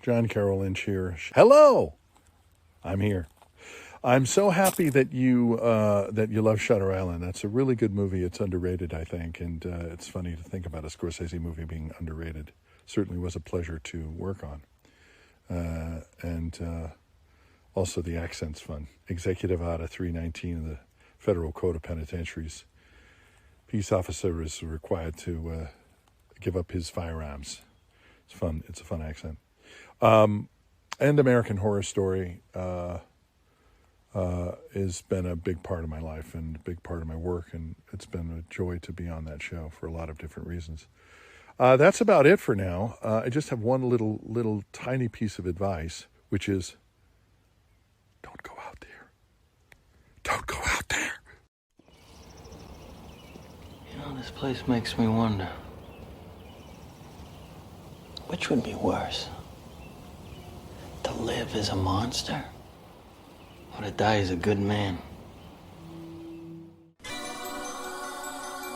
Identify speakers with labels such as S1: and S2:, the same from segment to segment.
S1: John Carroll Lynch here. Hello! I'm here. I'm so happy that you love Shutter Island. That's a really good movie. It's underrated, I think, and it's funny to think about a Scorsese movie being underrated. Certainly was a pleasure to work on. And also the accent's fun. Executive Order 319 of the Federal Code of Penitentiaries. Peace officer is required to give up his firearms. It's fun. It's a fun accent. And American Horror Story has been a big part of my life and a big part of my work, and it's been a joy to be on that show for a lot of different reasons. That's about it for now. I just have one little tiny piece of advice, which is don't go out there. Don't go out there.
S2: You know, this place makes me wonder. Which would be worse? To live as a monster? Or to die as a good man?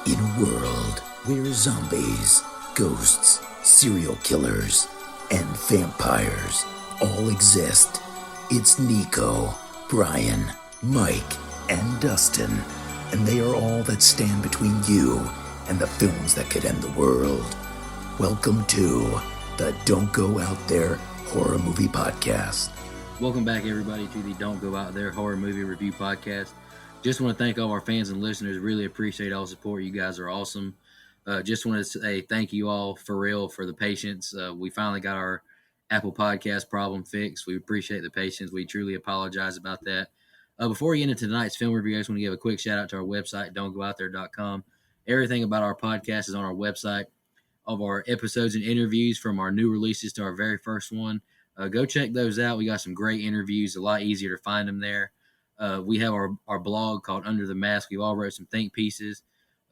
S3: In a world where zombies, ghosts, serial killers, and vampires all exist, it's Nico, Brian, Mike, and Dustin, and they are all that stand between you and the films that could end the world. Welcome to the Don't Go Out There Horror Movie Podcast.
S2: Welcome back, everybody, to the Don't Go Out There Horror Movie Review Podcast. Just want to thank all our fans and listeners. Really appreciate all the support. You guys are awesome. Just want to say thank you all for real for the patience. We finally got our Apple Podcast problem fixed. We appreciate the patience. We truly apologize about that. Before we get into tonight's film review, I just want to give a quick shout out to our website, don'tgoouthere.com. Everything about our podcast is on our website. All of our episodes and interviews from our new releases to our very first one. Go check those out. We got some great interviews, a lot easier to find them there. We have our blog called Under the Mask. We've all wrote some think pieces.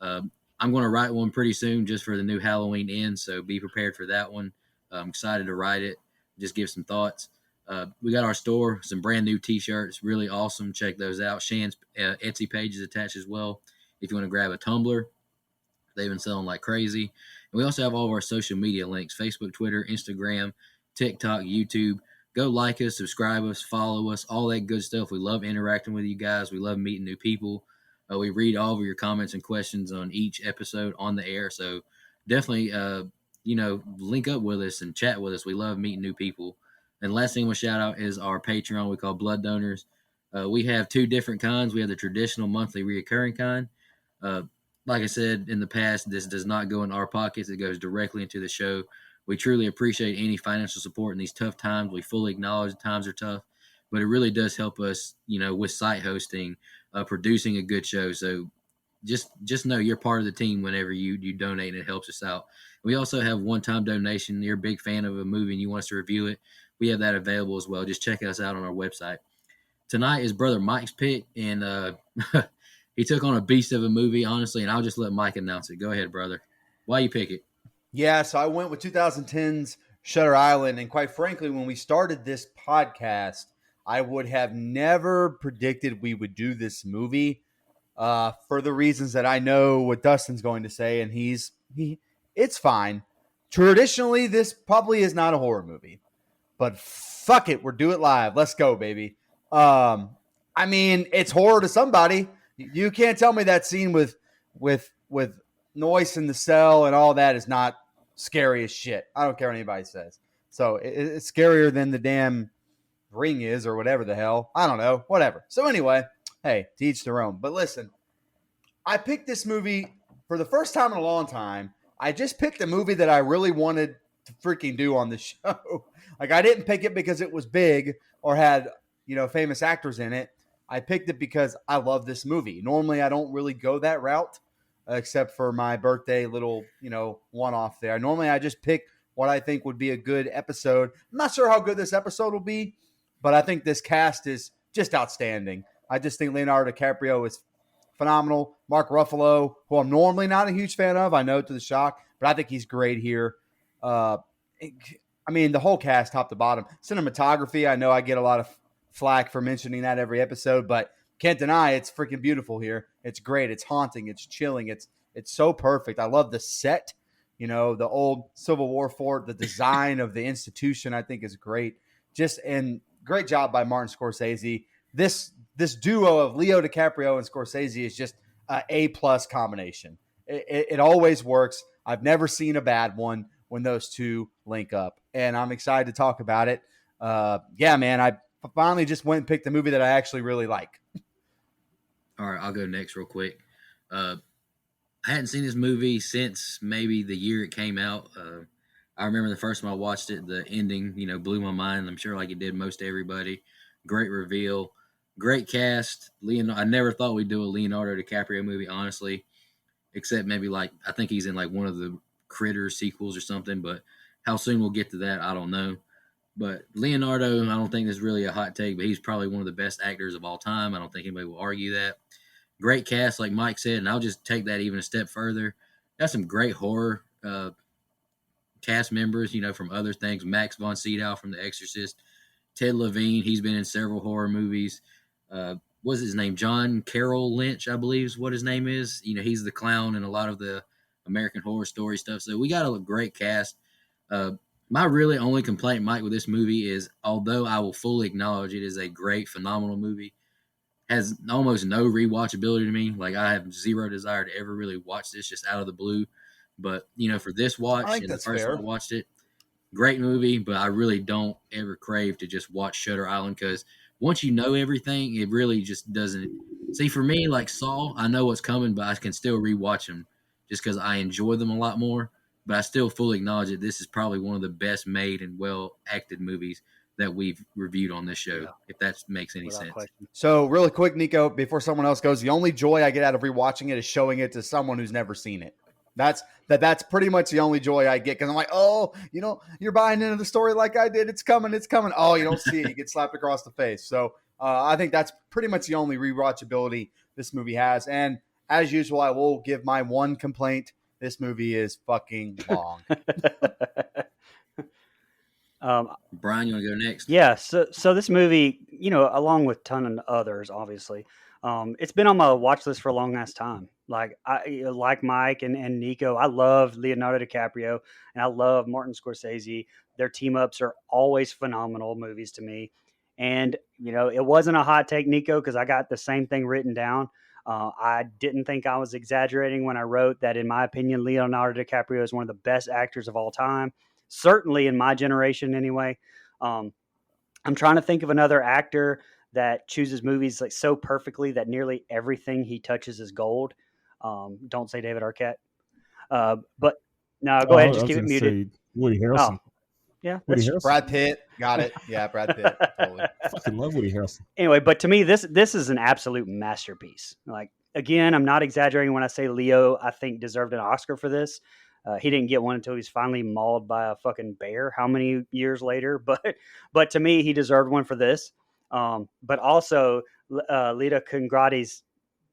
S2: I'm going to write one pretty soon just for the new Halloween end, so be prepared for that one. I'm excited to write it, just give some thoughts. We got our store, some brand new t-shirts, really awesome. Check those out. Shan's Etsy page is attached as well. If you want to grab a tumbler, they've been selling like crazy. And we also have all of our social media links, Facebook, Twitter, Instagram, TikTok, YouTube. Go like us, subscribe us, follow us, all that good stuff. We love interacting with you guys. We love meeting new people. We read all of your comments and questions on each episode on the air. So definitely, link up with us and chat with us. We love meeting new people. And last thing we'll shout out is our Patreon we call Blood Donors. We have two different kinds. We have the traditional monthly reoccurring kind. Like I said in the past, this does not go in our pockets. It goes directly into the show. We truly appreciate any financial support in these tough times. We fully acknowledge times are tough, but it really does help us, with site hosting, producing a good show. So just know you're part of the team whenever you donate, and it helps us out. We also have one-time donation. You're a big fan of a movie and you want us to review it, we have that available as well. Just check us out on our website. Tonight is Brother Mike's pick, and he took on a beast of a movie, honestly, and I'll just let Mike announce it. Go ahead, brother. Why you pick it?
S4: Yeah, so I went with 2010's Shutter Island, and quite frankly, when we started this podcast, I would have never predicted we would do this movie for the reasons that I know what Dustin's going to say, and it's fine. Traditionally, this probably is not a horror movie, but fuck it, we're do it live. Let's go, baby. I mean, it's horror to somebody. You can't tell me that scene with Noyce in the cell and all that is not scary as shit. I don't care what anybody says. So it's scarier than the damn Ring is or whatever the hell. I don't know. Whatever. So anyway, hey, to each their own. But listen, I picked this movie for the first time in a long time. I just picked a movie that I really wanted to freaking do on the show. Like, I didn't pick it because it was big or had, famous actors in it. I picked it because I love this movie. Normally, I don't really go that route, except for my birthday little, one-off there. Normally, I just pick what I think would be a good episode. I'm not sure how good this episode will be, but I think this cast is just outstanding. I just think Leonardo DiCaprio is phenomenal. Mark Ruffalo, who I'm normally not a huge fan of, I know to the shock, but I think he's great here. The whole cast, top to bottom. Cinematography, I know I get a lot of flack for mentioning that every episode, but can't deny it's freaking beautiful here. It's great. It's haunting. It's chilling. It's so perfect. I love the set. The old Civil War fort, the design of the institution, I think is great. And great job by Martin Scorsese. This duo of Leo DiCaprio and Scorsese is just an A+ combination. It always works. I've never seen a bad one when those two link up, and I'm excited to talk about it. Yeah, man, I finally just went and picked a movie that I actually really like.
S2: All right, I'll go next real quick. I hadn't seen this movie since maybe the year it came out. I remember the first time I watched it, the ending, blew my mind. I'm sure like it did most everybody. Great reveal, great cast. I never thought we'd do a Leonardo DiCaprio movie, honestly, except maybe I think he's in one of the Critter sequels or something, but how soon we'll get to that, I don't know. But Leonardo, I don't think this is really a hot take, but he's probably one of the best actors of all time. I don't think anybody will argue that. Great cast, like Mike said, and I'll just take that even a step further. Got some great horror cast members, from other things. Max von Sydow from The Exorcist. Ted Levine, he's been in several horror movies. What's his name? John Carroll Lynch, I believe is what his name is. He's the clown in a lot of the American Horror Story stuff. So we got a great cast. My really only complaint, Mike, with this movie is, although I will fully acknowledge it is a great, phenomenal movie, has almost no rewatchability to me. I have zero desire to ever really watch this just out of the blue. But, for this watch, and the first time I watched it, great movie, but I really don't ever crave to just watch Shutter Island because once you know everything, it really just doesn't. See, for me, like Saw, I know what's coming, but I can still rewatch them just because I enjoy them a lot more. But I still fully acknowledge that this is probably one of the best made and well acted movies that we've reviewed on this show, if that makes any sense.
S4: Question. So really quick, Nico, before someone else goes, the only joy I get out of rewatching it is showing it to someone who's never seen it. That's pretty much the only joy I get because I'm like, oh, you're buying into the story like I did. It's coming. Oh, you don't see it. You get slapped across the face. So I think that's pretty much the only rewatchability this movie has. And as usual, I will give my one complaint. This movie is fucking long.
S2: Brian, you want to go next?
S5: Yeah. So this movie, along with a ton of others, obviously, it's been on my watch list for a long ass time. Like Mike and Nico, I love Leonardo DiCaprio and I love Martin Scorsese. Their team ups are always phenomenal movies to me. And, it wasn't a hot take, Nico, because I got the same thing written down. I didn't think I was exaggerating when I wrote that, in my opinion, Leonardo DiCaprio is one of the best actors of all time, certainly in my generation anyway. I'm trying to think of another actor that chooses movies so perfectly that nearly everything he touches is gold. Don't say David Arquette. But no, go ahead. Just keep it muted.
S6: Woody Harrelson.
S5: Oh, yeah.
S4: Brad Pitt. Got it. Yeah, Brad Pitt. Totally.
S6: I fucking love Woody Harrelson.
S5: Anyway, but to me, this is an absolute masterpiece. Again, I'm not exaggerating when I say Leo, I think, deserved an Oscar for this. He didn't get one until he's finally mauled by a fucking bear. How many years later? But to me, he deserved one for this. But also, Lita Congradi's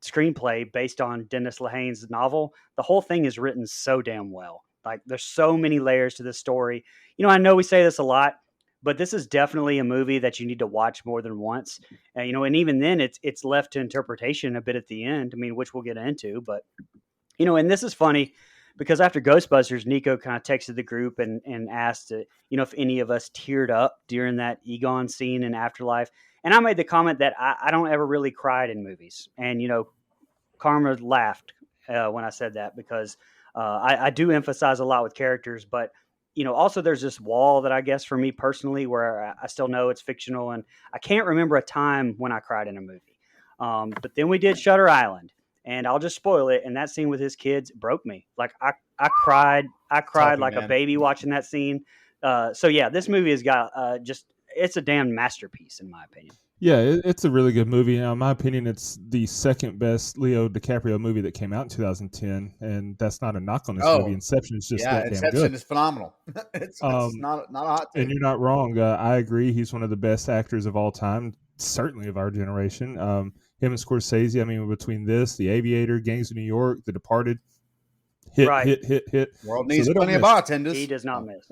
S5: screenplay based on Dennis Lehane's novel. The whole thing is written so damn well. There's so many layers to this story. I know we say this a lot, but this is definitely a movie that you need to watch more than once. And even then it's left to interpretation a bit at the end. Which we'll get into, but and this is funny because after Ghostbusters, Nico kind of texted the group and asked, if any of us teared up during that Egon scene in Afterlife. And I made the comment that I don't ever really cried in movies. And, Karma laughed when I said that because I do emphasize a lot with characters. But, also there's this wall that I guess for me personally where I still know it's fictional. And I can't remember a time when I cried in a movie. But then we did Shutter Island. And I'll just spoil it. And that scene with his kids broke me. I cried. Like a baby watching that scene. So yeah, this movie has got it's a damn masterpiece in my opinion.
S6: Yeah, it's a really good movie. Now, in my opinion, it's the second best Leo DiCaprio movie that came out in 2010, and that's not a knock on this movie. Inception is just that damn good.
S4: Inception is phenomenal. it's not a hot take.
S6: And you're not wrong. I agree. He's one of the best actors of all time, certainly of our generation. Him and Scorsese, between this, The Aviator, Gangs of New York, The Departed, hit.
S4: World needs plenty of bartenders.
S5: He does not miss.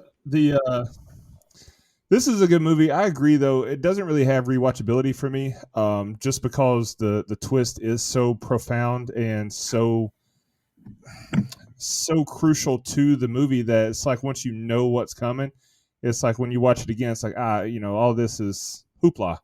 S6: This is a good movie. I agree, though. It doesn't really have rewatchability for me, just because the twist is so profound and so so crucial to the movie that it's like once you know what's coming, it's like when you watch it again, it's like all this is hoopla.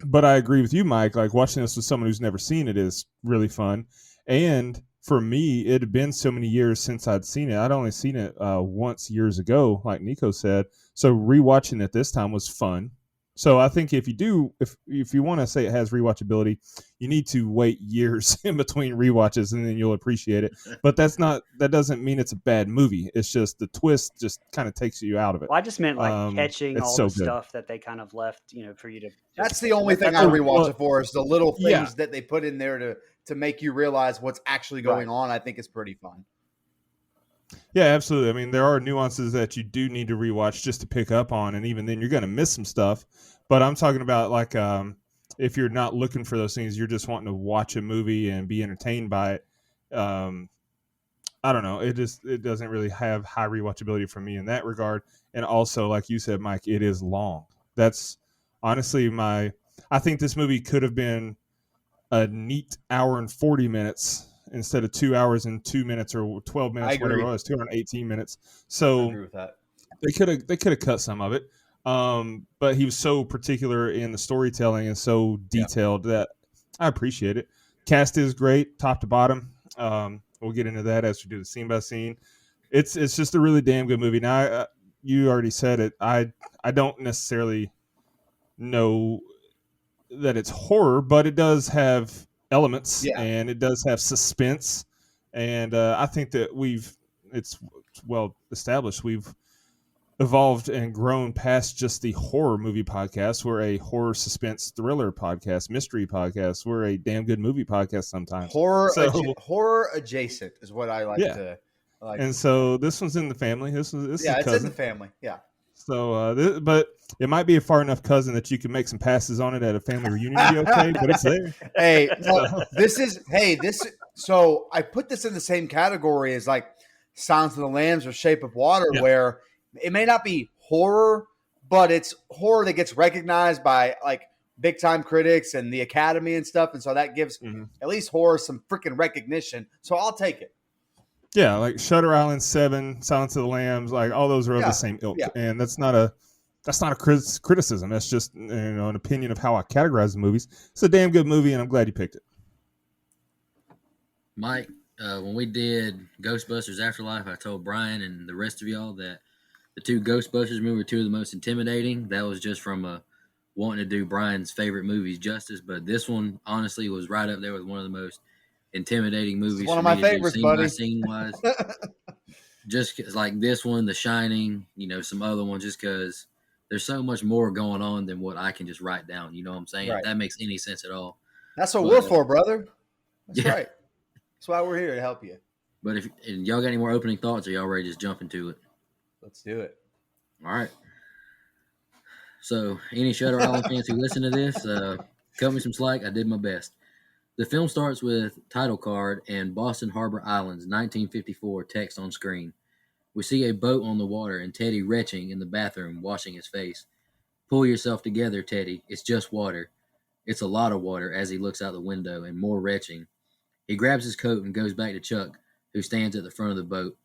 S6: But I agree with you, Mike. Like watching this with someone who's never seen it is really fun. And for me, it had been so many years since I'd seen it. I'd only seen it once years ago, like Nico said. So rewatching it this time was fun. So I think if you want to say it has rewatchability, you need to wait years in between rewatches and then you'll appreciate it. But that doesn't mean it's a bad movie. It's just the twist just kind of takes you out of it.
S5: Well, I just meant like catching all the stuff that they kind of left, for you to.
S4: That's the only thing I rewatch it for is the little things that they put in there to make you realize what's actually going on. I think is pretty fun.
S6: Yeah, absolutely. I mean, there are nuances that you do need to rewatch just to pick up on, and even then you're going to miss some stuff. But I'm talking about like if you're not looking for those things, you're just wanting to watch a movie and be entertained by it. I don't know. It doesn't really have high rewatchability for me in that regard. And also, like you said, Mike, it is long. That's honestly I think this movie could have been a neat hour and 40 minutes instead of 2 hours and 2 minutes or 12 minutes, whatever it was, 218 minutes. So
S4: I agree with that.
S6: They could have cut some of it. But he was so particular in the storytelling and so detailed that I appreciate it. Cast is great, top to bottom. We'll get into that as we do the scene by scene. It's just a really damn good movie. Now, you already said it. I don't necessarily know that it's horror, but it does have elements and it does have suspense. And I think that it's well established. We've evolved and grown past just the horror movie podcast. We're a horror suspense thriller podcast, mystery podcast. We're a damn good movie podcast sometimes.
S4: Horror adjacent is what I like to like.
S6: And so this one's in the family. This is
S4: it's
S6: cousin.
S4: in the family. Yeah.
S6: So, but it might be a far enough cousin that you can make some passes on it at a family reunion to be okay, but it's there.
S4: So I put this in the same category as like Silence of the Lambs or Shape of Water, where it may not be horror, but it's horror that gets recognized by like big time critics and the Academy and stuff. And so that gives at least horror some freaking recognition. So I'll take it.
S6: Yeah, like Shutter Island 7, Silence of the Lambs, like all those are of the same ilk, and that's not a criticism. That's just an opinion of how I categorize the movies. It's a damn good movie, and I'm glad you picked it.
S2: Mike, when we did Ghostbusters Afterlife, I told Brian and the rest of y'all that the two Ghostbusters movies were two of the most intimidating. That was just from wanting to do Brian's favorite movies justice, but this one honestly was right up there with one of the most intimidating movies.
S4: It's one of my favorites, buddy.
S2: Scene wise, just like this one, The Shining, some other ones, just because there's so much more going on than what I can just write down. You know what I'm saying? Right. If that makes any sense at all.
S4: That's what we're for, brother. That's right. That's why we're here to help you.
S2: But if y'all got any more opening thoughts, or y'all ready to just jump into it?
S4: Let's do it.
S2: All right. So, any Shutter Island fans who listen to this, cut me some slack. I did my best. The film starts with title card and Boston Harbor Island's 1954 text on screen. We see a boat on the water and Teddy retching in the bathroom, washing his face. Pull yourself together, Teddy. It's just water. It's a lot of water as he looks out the window and more retching. He grabs his coat and goes back to Chuck, who stands at the front of the boat.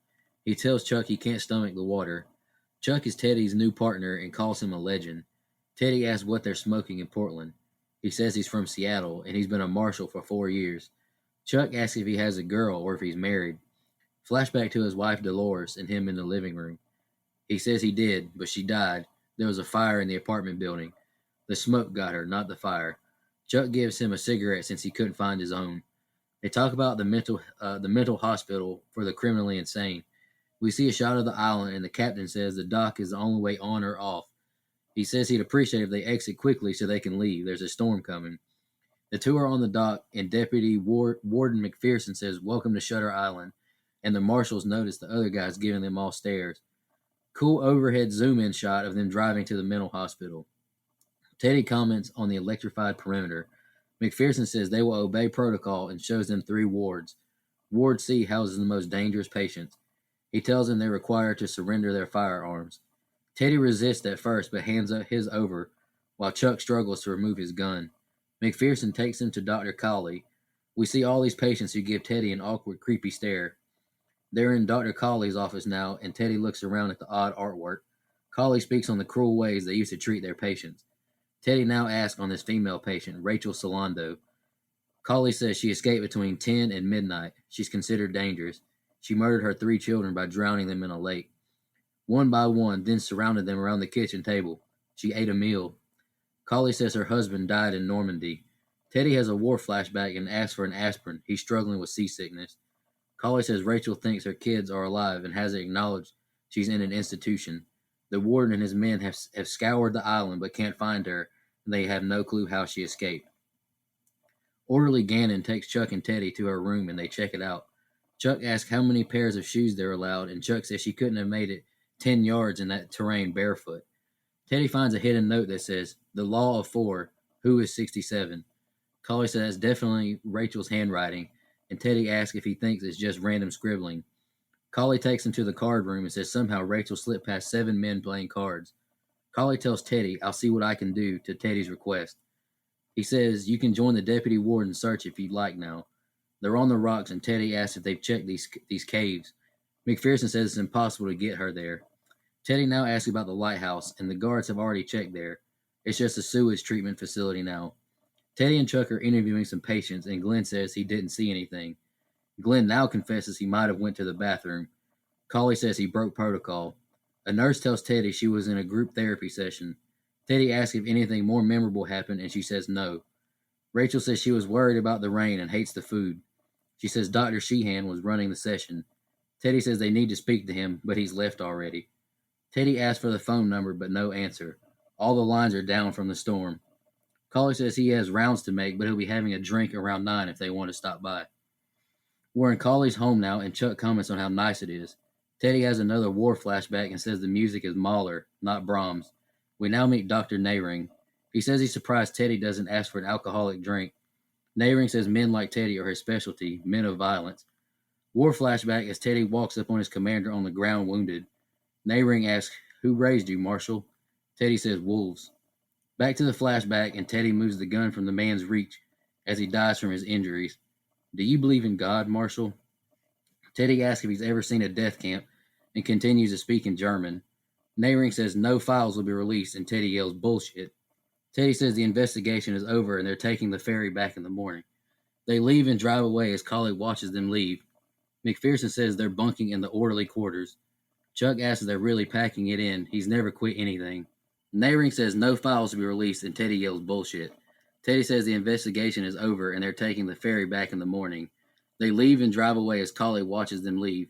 S2: He tells Chuck he can't stomach the water. Chuck is Teddy's new partner and calls him a legend. Teddy asks what they're smoking in Portland. He says he's from Seattle, and he's been a marshal for 4 years. Chuck asks if he has a girl or if he's married. Flashback to his wife Dolores and him in the living room. He says he did, but she died. There was a fire in the apartment building. The smoke got her, not the fire. Chuck gives him a cigarette since he couldn't find his own. They talk about the mental hospital for the criminally insane. We see a shot of the island, and the captain says the dock is the only way on or off. He says he'd appreciate if they exit quickly so they can leave. There's a storm coming. The two are on the dock, and Deputy Warden McPherson says, "Welcome to Shutter Island," and the marshals notice the other guys giving them all stares. Cool overhead zoom-in shot of them driving to the mental hospital. Teddy comments on the electrified perimeter. McPherson says they will obey protocol and shows them 3 wards. Ward C houses the most dangerous patients. He tells them they're required to surrender their firearms. Teddy resists at first, but hands his over, while Chuck struggles to remove his gun. McPherson takes him to Dr. Colley. We see all these patients who give Teddy an awkward, creepy stare. They're in Dr. Colley's office now, and Teddy looks around at the odd artwork. Colley speaks on the cruel ways they used to treat their patients. Teddy now asks on this female patient, Rachel Solando. Colley says she escaped between 10 and midnight. She's considered dangerous. She murdered her 3 children by drowning them in a lake. One by one, then surrounded them around the kitchen table. She ate a meal. Colley says her husband died in Normandy. Teddy has a war flashback and asks for an aspirin. He's struggling with seasickness. Colley says Rachel thinks her kids are alive and hasn't acknowledged she's in an institution. The warden and his men have scoured the island but can't find her, and they have no clue how she escaped. Orderly Gannon takes Chuck and Teddy to her room and they check it out. Chuck asks how many pairs of shoes they're allowed, and Chuck says she couldn't have made it 10 yards in that terrain barefoot. Teddy finds a hidden note that says, "The law of 4, who is 67?" Colley says that's definitely Rachel's handwriting, and Teddy asks if he thinks it's just random scribbling. Colley takes him to the card room and says somehow Rachel slipped past 7 men playing cards. Colley tells Teddy, "I'll see what I can do," to Teddy's request. He says, "You can join the deputy warden search if you'd like now." They're on the rocks, and Teddy asks if they've checked these caves. McPherson says it's impossible to get her there. Teddy now asks about the lighthouse, and the guards have already checked there. It's just a sewage treatment facility now. Teddy and Chuck are interviewing some patients, and Glenn says he didn't see anything. Glenn now confesses he might have went to the bathroom. Colley says he broke protocol. A nurse tells Teddy she was in a group therapy session. Teddy asks if anything more memorable happened, and she says no. Rachel says she was worried about the rain and hates the food. She says Dr. Sheehan was running the session. Teddy says they need to speak to him, but he's left already. Teddy asks for the phone number, but no answer. All the lines are down from the storm. Colley says he has rounds to make, but he'll be having a drink around 9 if they want to stop by. We're in Colley's home now, and Chuck comments on how nice it is. Teddy has another war flashback and says the music is Mahler, not Brahms. We now meet Dr. Nehring. He says he's surprised Teddy doesn't ask for an alcoholic drink. Nehring says men like Teddy are his specialty, men of violence. War flashback as Teddy walks up on his commander on the ground wounded. Nehring asks, "Who raised you, Marshal?" Teddy says, "Wolves." Back to the flashback, and Teddy moves the gun from the man's reach as he dies from his injuries. "Do you believe in God, Marshal?" Teddy asks if he's ever seen a death camp and continues to speak in German. Nehring says no files will be released, and Teddy yells, "Bullshit." Teddy says the investigation is over and they're taking the ferry back in the morning. They leave and drive away as Colley watches them leave. McPherson says they're bunking in the orderly quarters. Chuck asks if they're really packing it in. He's never quit anything. Nehring says no files will be released, and Teddy yells, "Bullshit." Teddy says the investigation is over and they're taking the ferry back in the morning. They leave and drive away as Colley watches them leave.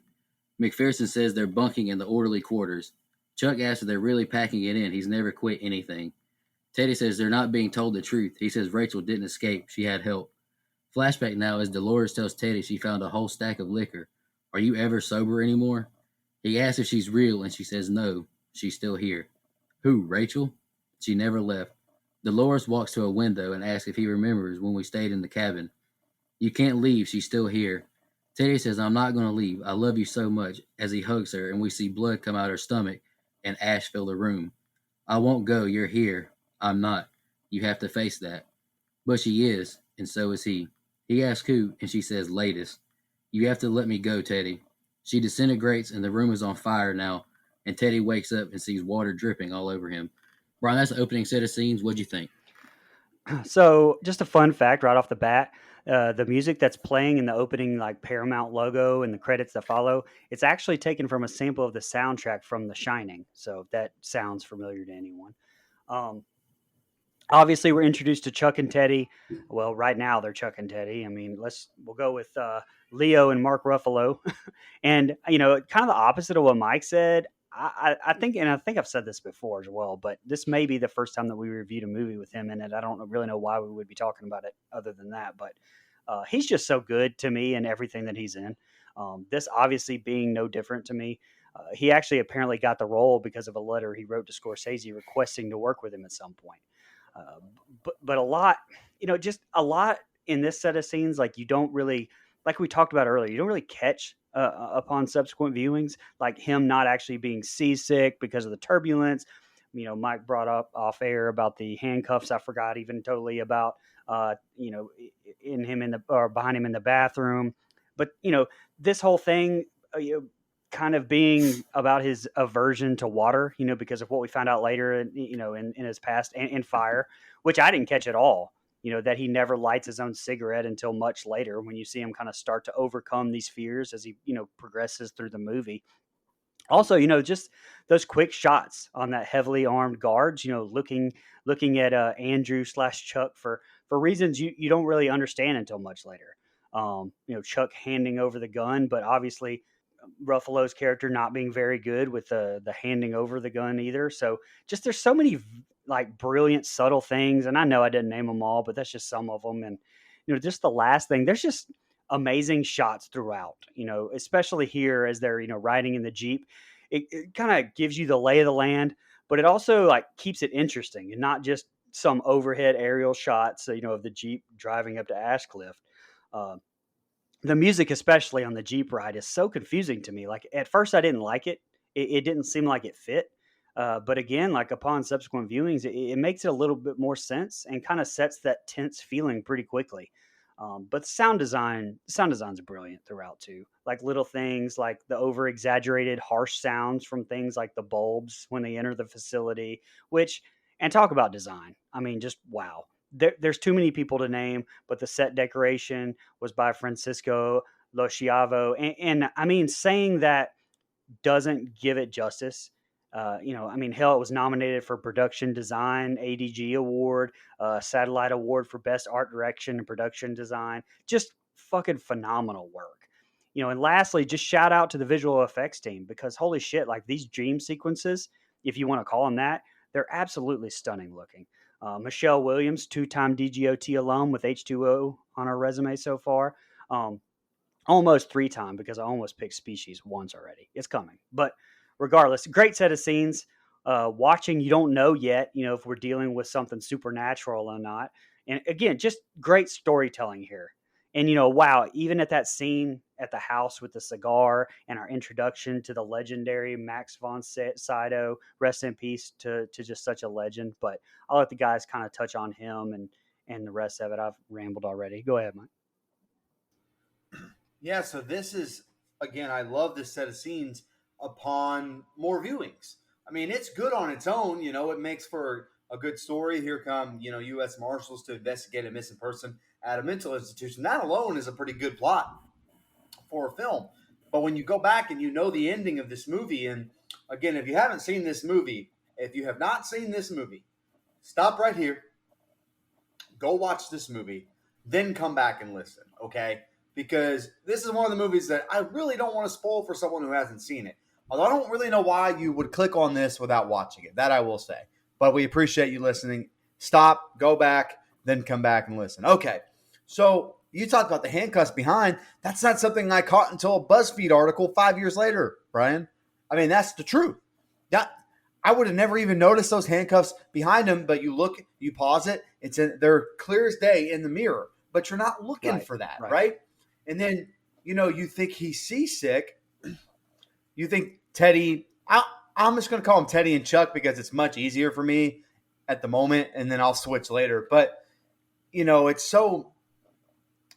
S2: McPherson says they're bunking in the orderly quarters. Chuck asks if they're really packing it in. He's never quit anything. Teddy says they're not being told the truth. He says Rachel didn't escape. She had help. Flashback now as Dolores tells Teddy she found a whole stack of liquor. "Are you ever sober anymore?" He asks if she's real, and she says no. She's still here. "Who, Rachel?" "She never left." Dolores walks to a window and asks if he remembers when we stayed in the cabin. "You can't leave. She's still here." Teddy says, "I'm not going to leave. I love you so much," as he hugs her, and we see blood come out her stomach and ash fill the room. "I won't go. You're here." "I'm not. You have to face that." But she is, and so is he. He asks who, and she says latest. "You have to let me go, Teddy." She disintegrates, and the room is on fire now, and Teddy wakes up and sees water dripping all over him. Brian, that's the opening set of scenes. What'd you think?
S5: So, just a fun fact right off the bat: the music that's playing in the opening, like Paramount logo and the credits that follow, it's actually taken from a sample of the soundtrack from The Shining. So, if that sounds familiar to anyone. Obviously, we're introduced to Chuck and Teddy. Well, right now they're Chuck and Teddy. I mean, we'll go with Leo and Mark Ruffalo, and kind of the opposite of what Mike said. I think I've said this before as well, but this may be the first time that we reviewed a movie with him in it. I don't really know why we would be talking about it other than that, but he's just so good to me in everything that he's in. This obviously being no different to me. He actually apparently got the role because of a letter he wrote to Scorsese requesting to work with him at some point. But a lot, just a lot in this set of scenes, like you don't really, like we talked about earlier, you don't really catch upon subsequent viewings, like him not actually being seasick because of the turbulence, Mike brought up off air about the handcuffs. I forgot even totally about, in him or behind him in the bathroom. But, this whole thing, kind of being about his aversion to water, because of what we found out later, in his past and fire, which I didn't catch at all. That he never lights his own cigarette until much later when you see him kind of start to overcome these fears as he, progresses through the movie. Also, just those quick shots on that heavily armed guards, looking at Andrew / Chuck for reasons you don't really understand until much later. Chuck handing over the gun, but obviously Ruffalo's character not being very good with the handing over the gun either. So just there's so many like brilliant subtle things, and I know I didn't name them all, but that's just some of them. And just the last thing, there's just amazing shots throughout, especially here as they're, riding in the Jeep. It kind of gives you the lay of the land, but it also like keeps it interesting and not just some overhead aerial shots, of the Jeep driving up to Ashcliff. The music, especially on the Jeep ride, is so confusing to me. Like at first I didn't like it. It didn't seem like it fit. But again, like upon subsequent viewings, it makes it a little bit more sense and kind of sets that tense feeling pretty quickly. But sound design's brilliant throughout too. Like little things like the over exaggerated harsh sounds from things like the bulbs when they enter the facility, and talk about design. I mean, just wow. There's too many people to name, but the set decoration was by Francisco Loschiavo. And I mean, saying that doesn't give it justice. Hell, it was nominated for Production Design, ADG Award, Satellite Award for Best Art Direction and Production Design. Just fucking phenomenal work. And lastly, just shout out to the visual effects team because holy shit, like these dream sequences, if you want to call them that, they're absolutely stunning looking. Michelle Williams, 2-time DGOT alum with H2O on her resume so far. Almost 3-time because I almost picked Species once already. It's coming. But regardless, great set of scenes. Watching, you don't know yet, if we're dealing with something supernatural or not. And again, just great storytelling here. And, wow, even at that scene at the house with the cigar and our introduction to the legendary Max von Sydow, rest in peace to just such a legend. But I'll let the guys kind of touch on him and the rest of it. I've rambled already. Go ahead, Mike.
S4: Yeah, so this is, again, I love this set of scenes upon more viewings. I mean, it's good on its own. It makes for a good story. Here come, U.S. Marshals to investigate a missing person at a mental institution. That alone is a pretty good plot for a film. But when you go back and the ending of this movie, and again, if you haven't seen this movie, if you have not seen this movie, stop right here, go watch this movie, then come back and listen, okay? Because this is one of the movies that I really don't want to spoil for someone who hasn't seen it. Although I don't really know why you would click on this without watching it. That I will say. But we appreciate you listening. Stop, go back, then come back and listen. Okay, so you talked about the handcuffs behind. That's not something I caught until a BuzzFeed article 5 years later, Brian. I mean, that's the truth. I would have never even noticed those handcuffs behind him, but you look, you pause it, they're clear as day in the mirror. But you're not looking for that, right? And then, you think he's seasick. You think Teddy, I'm just going to call him Teddy and Chuck because it's much easier for me at the moment, and then I'll switch later. But, it's so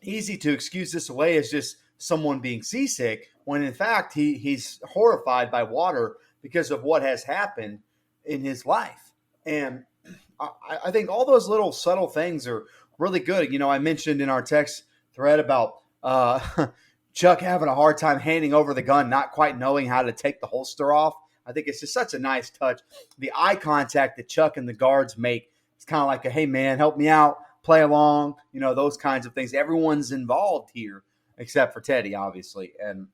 S4: easy to excuse this away as just someone being seasick when, in fact, he's horrified by water because of what has happened in his life. And I think all those little subtle things are really good. I mentioned in our text thread about Chuck having a hard time handing over the gun, not quite knowing how to take the holster off. I think it's just such a nice touch. The eye contact that Chuck and the guards make, it's kind of like hey man, help me out, play along, those kinds of things. Everyone's involved here except for Teddy, obviously. And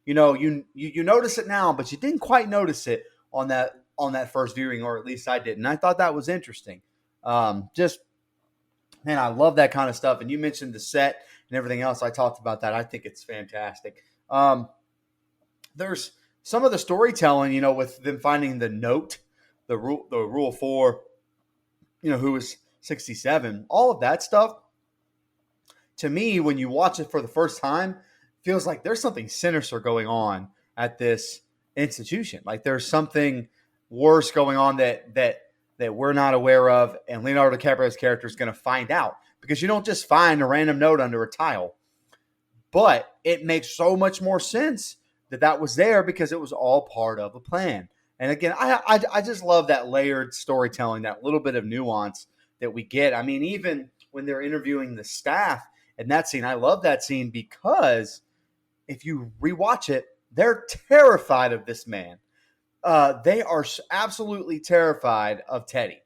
S4: you notice it now, but you didn't quite notice it on that first viewing, or at least I didn't. I thought that was interesting. Man, I love that kind of stuff. And you mentioned the set and everything else. I talked about that. I think it's fantastic. There's some of the storytelling, with them finding the note, the rule 4, who was 67, all of that stuff. To me, when you watch it for the first time, feels like there's something sinister going on at this institution. Like there's something worse going on that we're not aware of, and Leonardo DiCaprio's character is going to find out, because you don't just find a random note under a tile. But it makes so much more sense that was there because it was all part of a plan. And again, I just love that layered storytelling, that little bit of nuance that we get. I mean, even when they're interviewing the staff in that scene, I love that scene because if you rewatch it, they're terrified of this man. They are absolutely terrified of Teddy.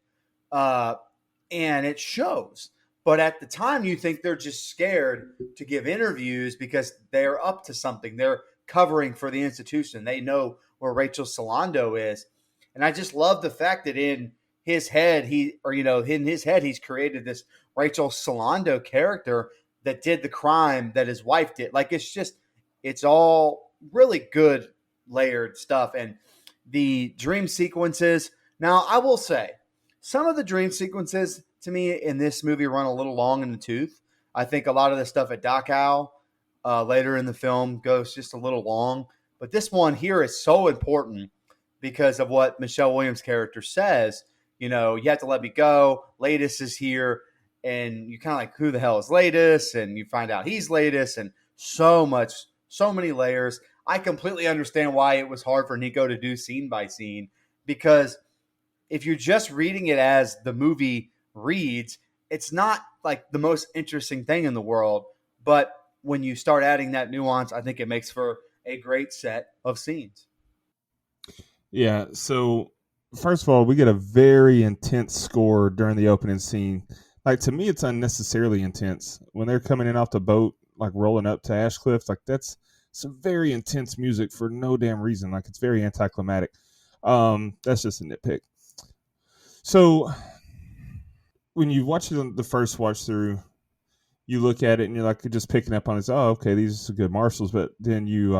S4: And it shows. But at the time, you think they're just scared to give interviews because they're up to something. They're covering for the institution. They know where Rachel Solando is. And I just love the fact that in his head, he's created this Rachel Solando character that did the crime that his wife did. Like, it's all really good layered stuff. And the dream sequences. Now, I will say, some of the dream sequences to me in this movie run a little long in the tooth. I think a lot of the stuff at Dachau later in the film goes just a little long. But this one here is so important because of what Michelle Williams' character says. You know, you have to let me go. Latest is here. And you're kind of like, who the hell is Latest? And you find out he's Latest. And so many layers. I completely understand why it was hard for Nico to do scene by scene, because if you're just reading it as the movie reads, it's not like the most interesting thing in the world. But when you start adding that nuance, I think it makes for a great set of scenes.
S6: Yeah. So first of all, we get a very intense score during the opening scene. Like, to me, it's unnecessarily intense when they're coming in off the boat, like rolling up to Ashcliff. Like, that's some very intense music for no damn reason. Like, it's very anticlimactic. That's just a nitpick. So when you watch the first watch through, you look at it and you're like just picking up on this. Oh, okay, these are good marshals. But then you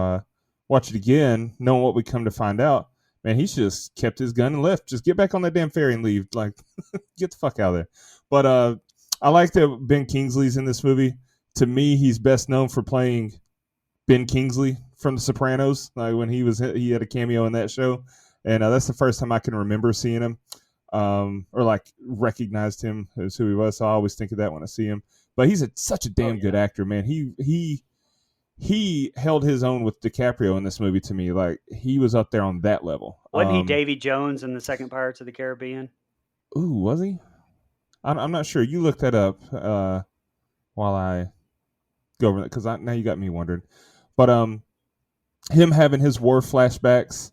S6: watch it again, knowing what we come to find out. Man, he just kept his gun and left. Just get back on that damn ferry and leave. Like, get the fuck out of there. But I like that Ben Kingsley's in this movie. To me, he's best known for playing Ben Kingsley from The Sopranos. Like, when he had a cameo in that show, and that's the first time I can remember seeing him, or like recognized him as who he was. So I always think of that when I see him. But he's such a damn good actor, man. He held his own with DiCaprio in this movie. To me, like, he was up there on that level.
S5: Wasn't he Davy Jones in the second Pirates of the Caribbean?
S6: Ooh, was he? I'm not sure. You look that up while I go over that, because now you got me wondering. But him having his war flashbacks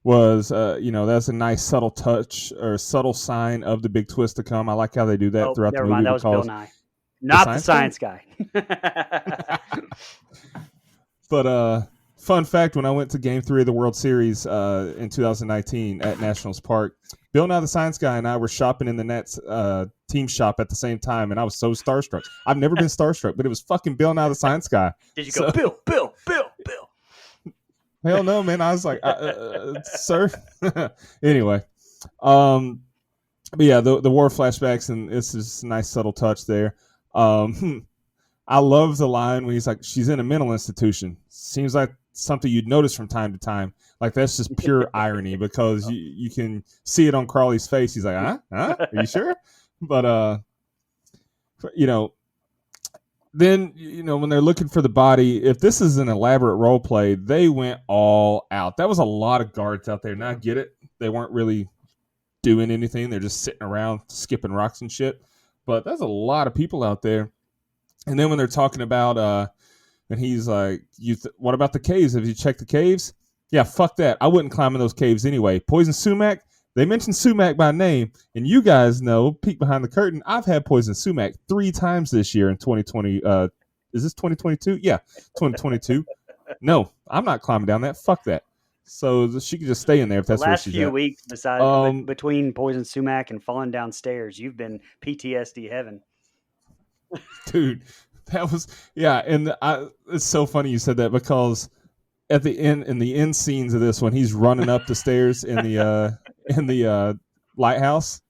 S6: was, that's a nice subtle touch or subtle sign of the big twist to come. I like how they do that throughout the movie.
S5: Mind. That was Bill Nye, not the science guy.
S6: But fun fact, when I went to Game 3 of the World Series in 2019 at Nationals Park, Bill Nye the Science Guy and I were shopping in the Nats team shop at the same time, and I was so starstruck. I've never been starstruck, but it was fucking Bill Nye the Science Guy.
S5: Did you go, Bill?
S6: Hell no, man. I was like, sir. Anyway, but yeah, the war flashbacks, and it's just a nice subtle touch there. I love the line when he's like, she's in a mental institution. Seems like something you'd notice from time to time. Like, that's just pure irony, because you can see it on Crawley's face. He's like, huh? Are you sure? But, then, when they're looking for the body, if this is an elaborate role play, they went all out. That was a lot of guards out there. Now I get it. They weren't really doing anything. They're just sitting around skipping rocks and shit. But there's a lot of people out there. And then when they're talking about, and he's like, what about the caves? Have you checked the caves? Yeah, fuck that. I wouldn't climb in those caves anyway. Poison sumac? They mentioned sumac by name, and you guys know, peek behind the curtain, I've had poison sumac 3 times this year in 2020. Is this 2022? Yeah, 2022. No, I'm not climbing down that. Fuck that. So she could just stay in there if that's where she's at.
S5: Last few weeks, besides between poison sumac and falling downstairs, you've been PTSD heaven.
S6: Dude, that was, yeah, and it's so funny you said that, because at the end, in the end scenes of this, when he's running up the stairs in the lighthouse,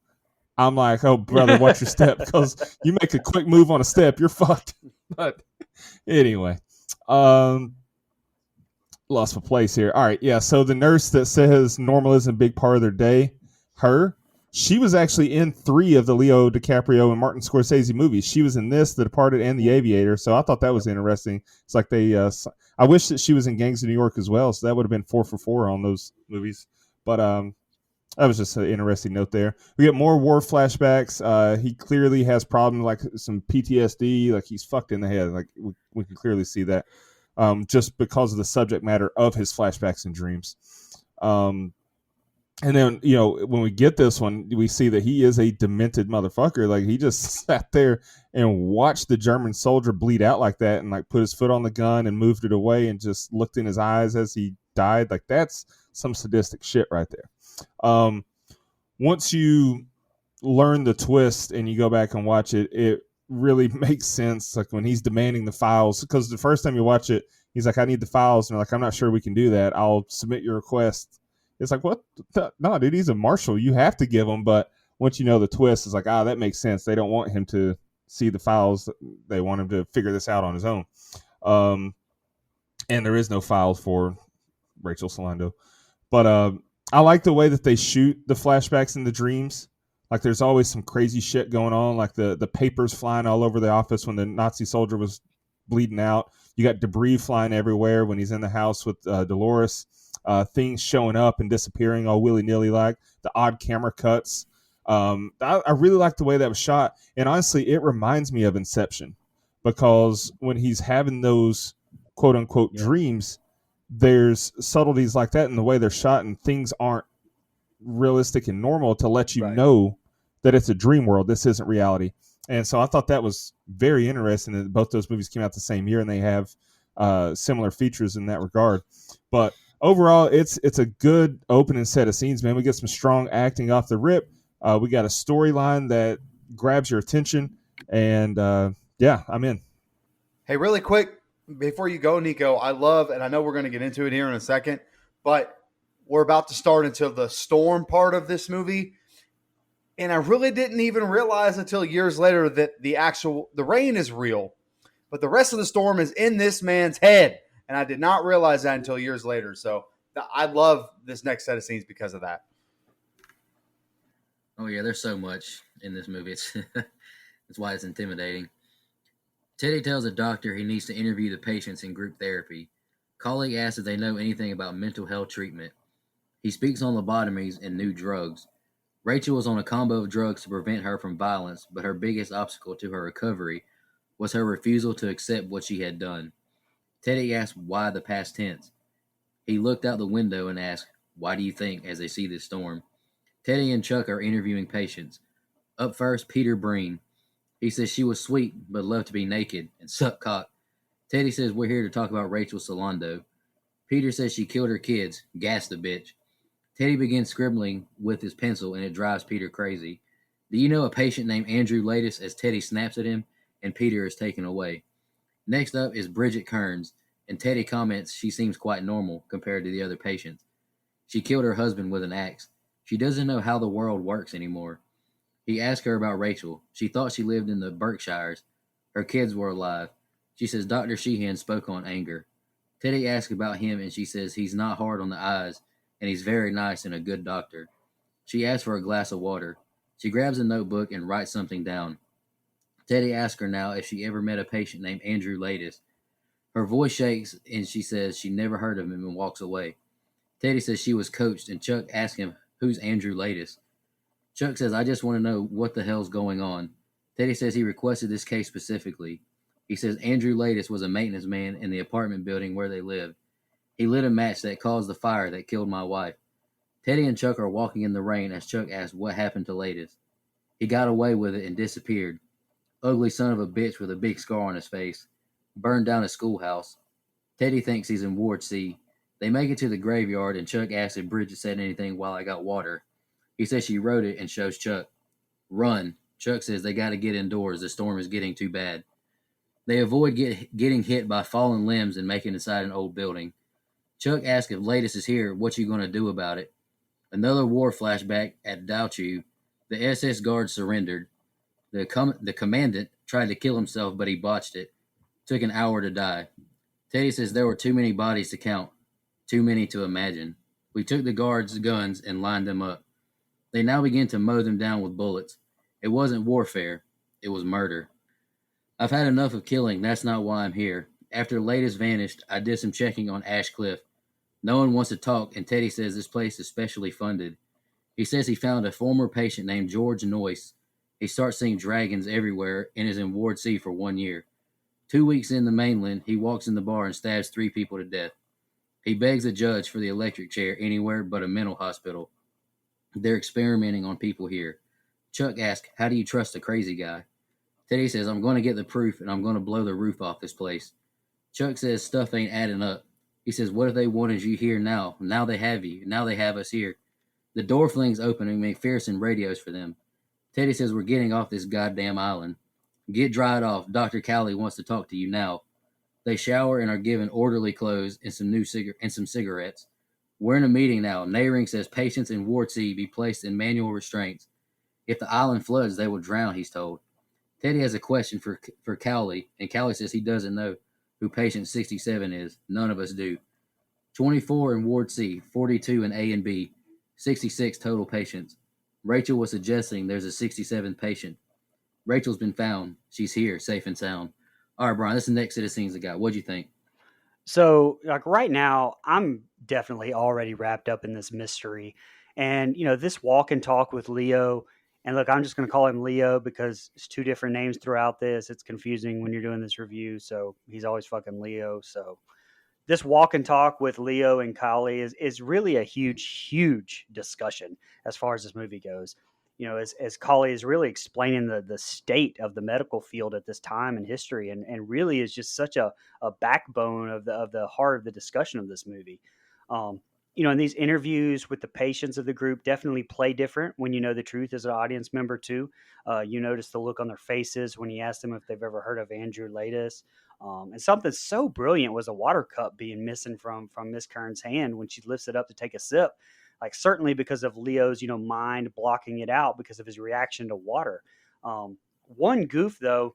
S6: I'm like, oh brother, watch your step, because you make a quick move on a step, you're fucked. But anyway, lost my place here. All right, yeah. So the nurse that says normal isn't a big part of their day, she was actually in 3 of the Leo DiCaprio and Martin Scorsese movies. She was in this, The Departed, and The Aviator. So I thought that was interesting. It's like I wish that she was in Gangs of New York as well. So that would have been 4 for 4 on those movies. But that was just an interesting note there. We get more war flashbacks. He clearly has problems like some PTSD, like he's fucked in the head. Like we can clearly see that. Just because of the subject matter of his flashbacks and dreams. And then, when we get this one, we see that he is a demented motherfucker. Like, he just sat there and watched the German soldier bleed out like that and, like, put his foot on the gun and moved it away and just looked in his eyes as he died. Like, that's some sadistic shit right there. Once you learn the twist and you go back and watch it, it really makes sense. Like when he's demanding the files, because the first time you watch it, he's like, I need the files. And they're like, I'm not sure we can do that. I'll submit your request. It's like, what? No, dude, he's a marshal. You have to give him. But once you know the twist, it's like, that makes sense. They don't want him to see the files. They want him to figure this out on his own. And there is no files for Rachel Solando. But I like the way that they shoot the flashbacks in the dreams. Like there's always some crazy shit going on, like the papers flying all over the office when the Nazi soldier was bleeding out. You got debris flying everywhere when he's in the house with Dolores. Things showing up and disappearing all willy-nilly, like the odd camera cuts. I really like the way that was shot. And honestly, it reminds me of Inception, because when he's having those quote-unquote dreams, there's subtleties like that in the way they're shot, and things aren't realistic and normal to let you know that it's a dream world. This isn't reality. And so I thought that was very interesting that both those movies came out the same year and they have similar features in that regard. But overall, it's a good opening set of scenes, man. We get some strong acting off the rip. We got a storyline that grabs your attention, and I'm in.
S4: Hey, really quick, before you go, Nico, I love, and I know we're going to get into it here in a second, but we're about to start into the storm part of this movie. And I really didn't even realize until years later that the rain is real, but the rest of the storm is in this man's head. And I did not realize that until years later. So I love this next set of scenes because of that.
S2: Oh yeah, there's so much in this movie. That's why it's intimidating. Teddy tells a doctor he needs to interview the patients in group therapy. Colleague asks if they know anything about mental health treatment. He speaks on lobotomies and new drugs. Rachel was on a combo of drugs to prevent her from violence, but her biggest obstacle to her recovery was her refusal to accept what she had done. Teddy asked why the past tense. He looked out the window and asked, "Why do you think?" as they see the storm. Teddy and Chuck are interviewing patients. Up first, Peter Breen. He says she was sweet, but loved to be naked and suck cock. Teddy says we're here to talk about Rachel Solando. Peter says she killed her kids, gassed the bitch. Teddy begins scribbling with his pencil, and it drives Peter crazy. Do you know a patient named Andrew Lattis? As Teddy snaps at him, and Peter is taken away. Next up is Bridget Kearns, and Teddy comments she seems quite normal compared to the other patients. She killed her husband with an axe. She doesn't know how the world works anymore. He asked her about Rachel. She thought she lived in the Berkshires. Her kids were alive. She says Dr. Sheehan spoke on anger. Teddy asks about him, and she says he's not hard on the eyes, and he's very nice and a good doctor. She asks for a glass of water. She grabs a notebook and writes something down. Teddy asks her now if she ever met a patient named Andrew Lattis. Her voice shakes, and she says she never heard of him and walks away. Teddy says she was coached, and Chuck asks him, "Who's Andrew Lattis?" Chuck says, "I just want to know what the hell's going on." Teddy says he requested this case specifically. He says Andrew Lattis was a maintenance man in the apartment building where they lived. He lit a match that caused the fire that killed my wife. Teddy and Chuck are walking in the rain as Chuck asks what happened to Lattis. He got away with it and disappeared. Ugly son of a bitch with a big scar on his face. Burned down a schoolhouse. Teddy thinks he's in Ward C. They make it to the graveyard, and Chuck asks if Bridget said anything while I got water. He says she wrote it and shows Chuck. Run. Chuck says they got to get indoors. The storm is getting too bad. They avoid getting hit by fallen limbs and make it inside an old building. Chuck asks if Lattis is here, what you going to do about it? Another war flashback at Dauchu. The SS guard surrendered. The commandant tried to kill himself, but he botched it. Took an hour to die. Teddy says there were too many bodies to count. Too many to imagine. We took the guards' guns and lined them up. They now began to mow them down with bullets. It wasn't warfare. It was murder. I've had enough of killing. That's not why I'm here. After Latest vanished, I did some checking on Ash Cliff. No one wants to talk, and Teddy says this place is specially funded. He says he found a former patient named George Noyce. He starts seeing dragons everywhere and is in Ward C for 1 year. 2 weeks in the mainland, he walks in the bar and stabs 3 people to death. He begs a judge for the electric chair anywhere but a mental hospital. They're experimenting on people here. Chuck asks, how do you trust a crazy guy? Teddy says, I'm going to get the proof and I'm going to blow the roof off this place. Chuck says stuff ain't adding up. He says, what if they wanted you here now? Now they have you. Now they have us here. The door flings open and McPherson radios for them. Teddy says, we're getting off this goddamn island. Get dried off. Dr. Cowley wants to talk to you now. They shower and are given orderly clothes and some cigarettes. We're in a meeting now. Nayring says patients in Ward C be placed in manual restraints. If the island floods, they will drown, he's told. Teddy has a question for Cowley, and Cowley says he doesn't know who patient 67 is. None of us do. 24 in Ward C, 42 in A and B, 66 total patients. Rachel was suggesting there's a 67th patient. Rachel's been found. She's here, safe and sound. All right, Brian, this is the next set of scenes I got. What'd you think?
S5: So, like right now, I'm definitely already wrapped up in this mystery. And, this walk and talk with Leo, and look, I'm just going to call him Leo because it's 2 different names throughout this. It's confusing when you're doing this review. So he's always fucking Leo. So this walk and talk with Leo and Kylie is really a huge discussion as far as this movie goes. As Kylie is really explaining the state of the medical field at this time in history, and really is just such a backbone of the heart of the discussion of this movie. And these interviews with the patients of the group definitely play different when you know the truth as an audience member too. You notice the look on their faces when he asked them if they've ever heard of Andrew Latis. And something so brilliant was a water cup being missing from Miss Kearns' hand when she lifts it up to take a sip. Like certainly because of Leo's, mind blocking it out because of his reaction to water. One goof though,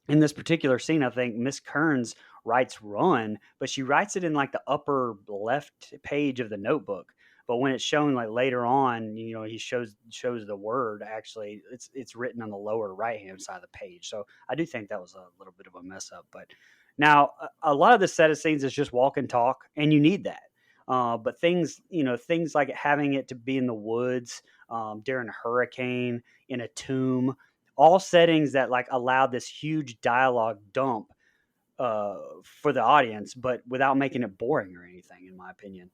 S5: in this particular scene, I think Miss Kearns writes run, but she writes it in like the upper left page of the notebook. But when it's shown like later on, he shows the word actually it's written on the lower right hand side of the page. So I do think that was a little bit of a mess up. But now a lot of the set of scenes is just walk and talk, and you need that. But things like having it to be in the woods during a hurricane, in a tomb, all settings that like allowed this huge dialogue dump for the audience, but without making it boring or anything, in my opinion.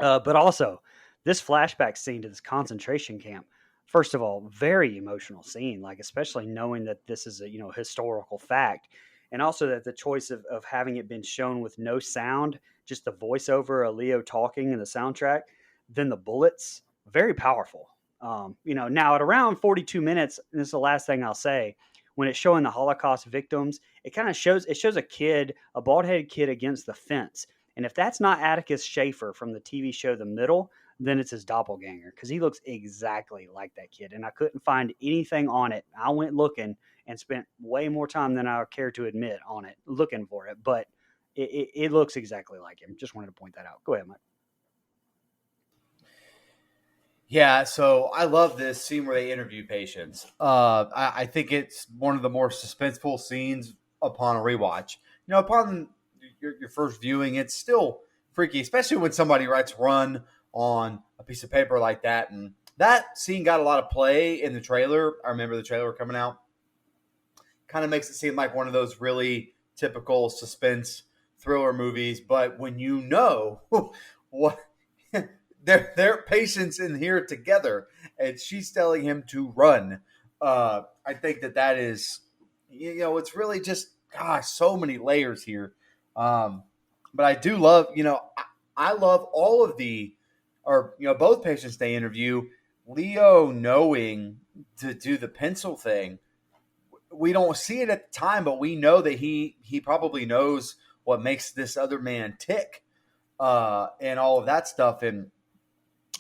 S5: But also, this flashback scene to this concentration camp, first of all, very emotional scene, like especially knowing that this is a historical fact. And also that the choice of having it been shown with no sound, just the voiceover of Leo talking in the soundtrack, then the bullets, very powerful. Now at around 42 minutes, and this is the last thing I'll say, when it's showing the Holocaust victims, it kind of shows a bald-headed kid against the fence. And if that's not Atticus Schaefer from the TV show The Middle, then it's his doppelganger, because he looks exactly like that kid. And I couldn't find anything on it. I went looking and spent way more time than I care to admit on it, looking for it. But it looks exactly like him. Just wanted to point that out. Go ahead, Mike.
S4: Yeah, so I love this scene where they interview patients. I think it's one of the more suspenseful scenes upon a rewatch. Upon your first viewing, it's still freaky, especially when somebody writes run on a piece of paper like that. And that scene got a lot of play in the trailer. I remember the trailer coming out. Kind of makes it seem like one of those really typical suspense thriller movies. But when you know what they're patients in here together, and she's telling him to run, I think that is, it's really just, gosh, so many layers here. But I do love, I love all of both patients they interview. Leo knowing to do the pencil thing. We don't see it at the time, but we know that he probably knows what makes this other man tick, and all of that stuff. And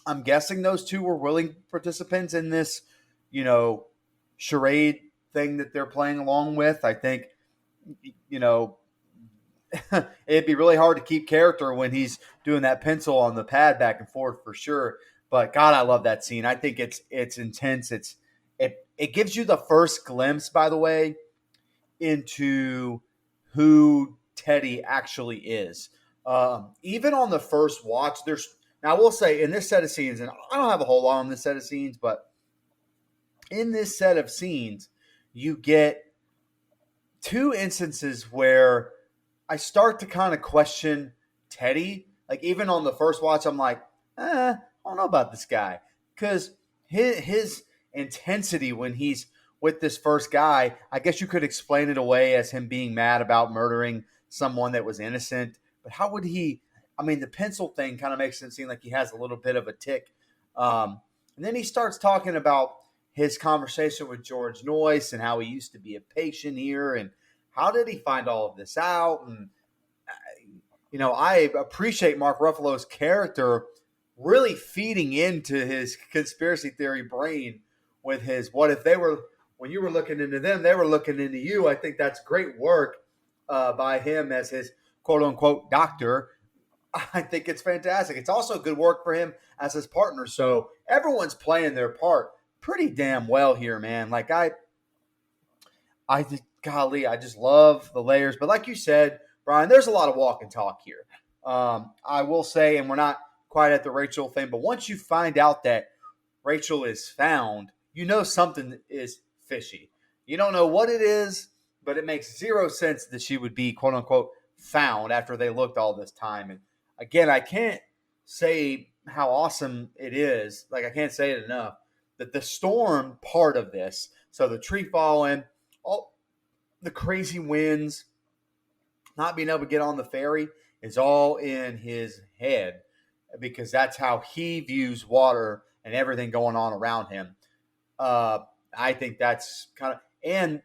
S4: I'm guessing those two were willing participants in this, charade thing that they're playing along with. I think, it'd be really hard to keep character when he's doing that pencil on the pad back and forth for sure. But God, I love that scene. I think it's intense. It gives you the first glimpse, by the way, into who Teddy actually is. Even on the first watch, now I will say in this set of scenes, and I don't have a whole lot on this set of scenes, but in this set of scenes, you get two instances where I start to kind of question Teddy. Like even on the first watch, I'm like, I don't know about this guy. Because his intensity when he's with this first guy, I guess you could explain it away as him being mad about murdering someone that was innocent. But how would he? I mean, the pencil thing kind of makes it seem like he has a little bit of a tick. And then he starts talking about his conversation with George Noyce and how he used to be a patient here and how did he find all of this out? And, I appreciate Mark Ruffalo's character really feeding into his conspiracy theory brain with his, what if they were, when you were looking into them, they were looking into you. I think that's great work by him as his quote unquote doctor. I think it's fantastic. It's also good work for him as his partner. So everyone's playing their part pretty damn well here, man. Like I just love the layers. But like you said, Brian, there's a lot of walk and talk here. I will say, and we're not quite at the Rachel thing, but once you find out that Rachel is found, you know something is fishy. You don't know what it is, but it makes zero sense that she would be quote unquote found after they looked all this time. And again, I can't say how awesome it is. Like I can't say it enough that the storm part of this, so the tree falling, all the crazy winds, not being able to get on the ferry is all in his head because that's how he views water and everything going on around him. I think that's kind of, and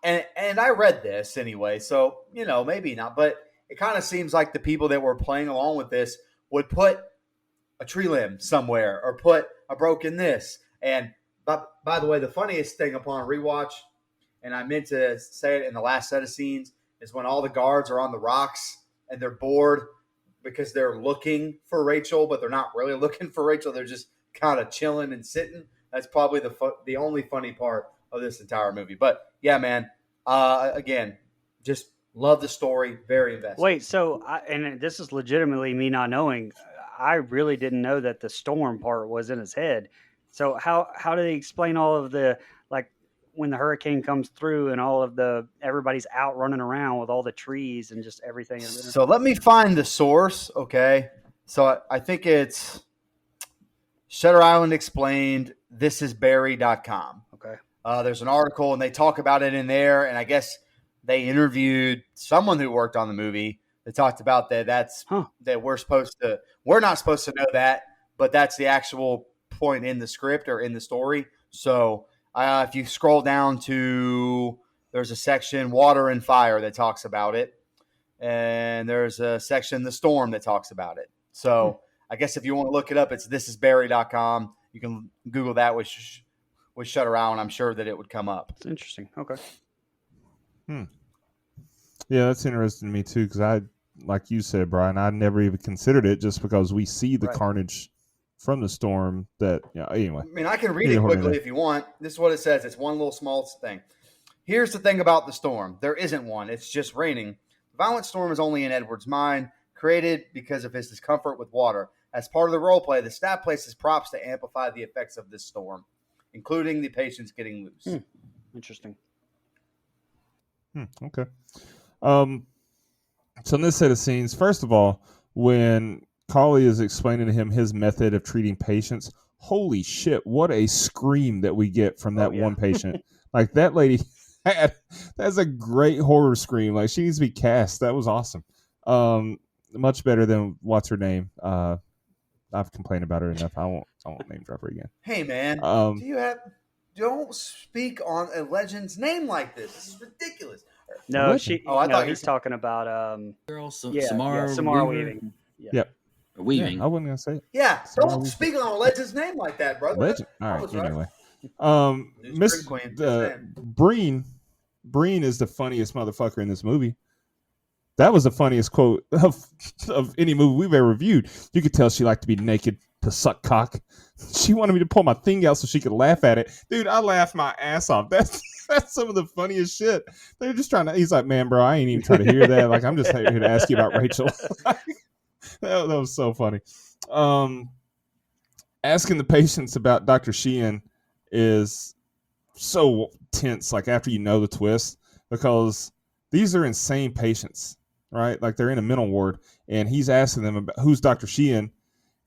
S4: I read this anyway, so, maybe not, but it kind of seems like the people that were playing along with this would put a tree limb somewhere or put a broken this. And by the way, the funniest thing upon rewatch, and I meant to say it in the last set of scenes, is when all the guards are on the rocks and they're bored because they're looking for Rachel, but they're not really looking for Rachel. They're just kind of chilling and sitting. That's probably the only funny part of this entire movie. But yeah, man, again, just love the story. Very invested.
S5: Wait, so, and this is legitimately me not knowing, I really didn't know that the storm part was in his head. So how do they explain all of the, like, when the hurricane comes through and all of everybody's out running around with all the trees and just everything?
S4: So let me find the source, okay? So I think it's Shutter Island Explained, thisisbarry.com.
S5: Okay.
S4: There's an article, and they talk about it in there, and I guess they interviewed someone who worked on the movie that talked about that that we're not supposed to know that, but that's the actual point in the script or in the story. So if you scroll down to, there's a section, Water and Fire, that talks about it. And there's a section, The Storm, that talks about it. So I guess if you want to look it up, it's thisisbarry.com. You can Google that with Shutter Island. I'm sure that it would come up.
S5: It's interesting. Okay.
S6: Yeah, that's interesting to me too, because like you said, Brian, I never even considered it just because we see the carnage from the storm. That anyway.
S4: I mean, I can read it quickly if you want. This is what it says. It's one little small thing. Here's the thing about the storm. There isn't one. It's just raining. The violent storm is only in Edward's mind, created because of his discomfort with water. As part of the role play, the staff places props to amplify the effects of this storm, including the patients getting loose.
S5: Interesting.
S6: Okay. So in this set of scenes, first of all, when Collie is explaining to him his method of treating patients, holy shit, what a scream that we get from that one patient. Like that lady that's a great horror scream. Like she needs to be cast. That was awesome. Much better than what's her name. I've complained about her enough. I won't name drop her again.
S4: Hey man, don't speak on a legend's name like this. This is ridiculous.
S5: No,
S4: I thought
S5: he's talking about
S2: Girl,
S5: Samara Weaving.
S6: Yep.
S2: Weaving.
S6: Yeah, I wasn't gonna say it.
S4: Yeah, don't speak on a legend's name like that, brother.
S6: Legend. All right. Anyway, Miss Breen is the funniest motherfucker in this movie. That was the funniest quote of any movie we've ever reviewed. You could tell she liked to be naked to suck cock. She wanted me to pull my thing out so she could laugh at it. Dude, I laughed my ass off. That's some of the funniest shit. They're just trying to. He's like, man, bro, I ain't even trying to hear that. Like, I'm just here to ask you about Rachel. that was so funny. Asking the patients about Dr. Sheehan is so tense. Like after you know the twist, because these are insane patients, right? Like they're in a mental ward, and he's asking them about who's Dr. Sheehan.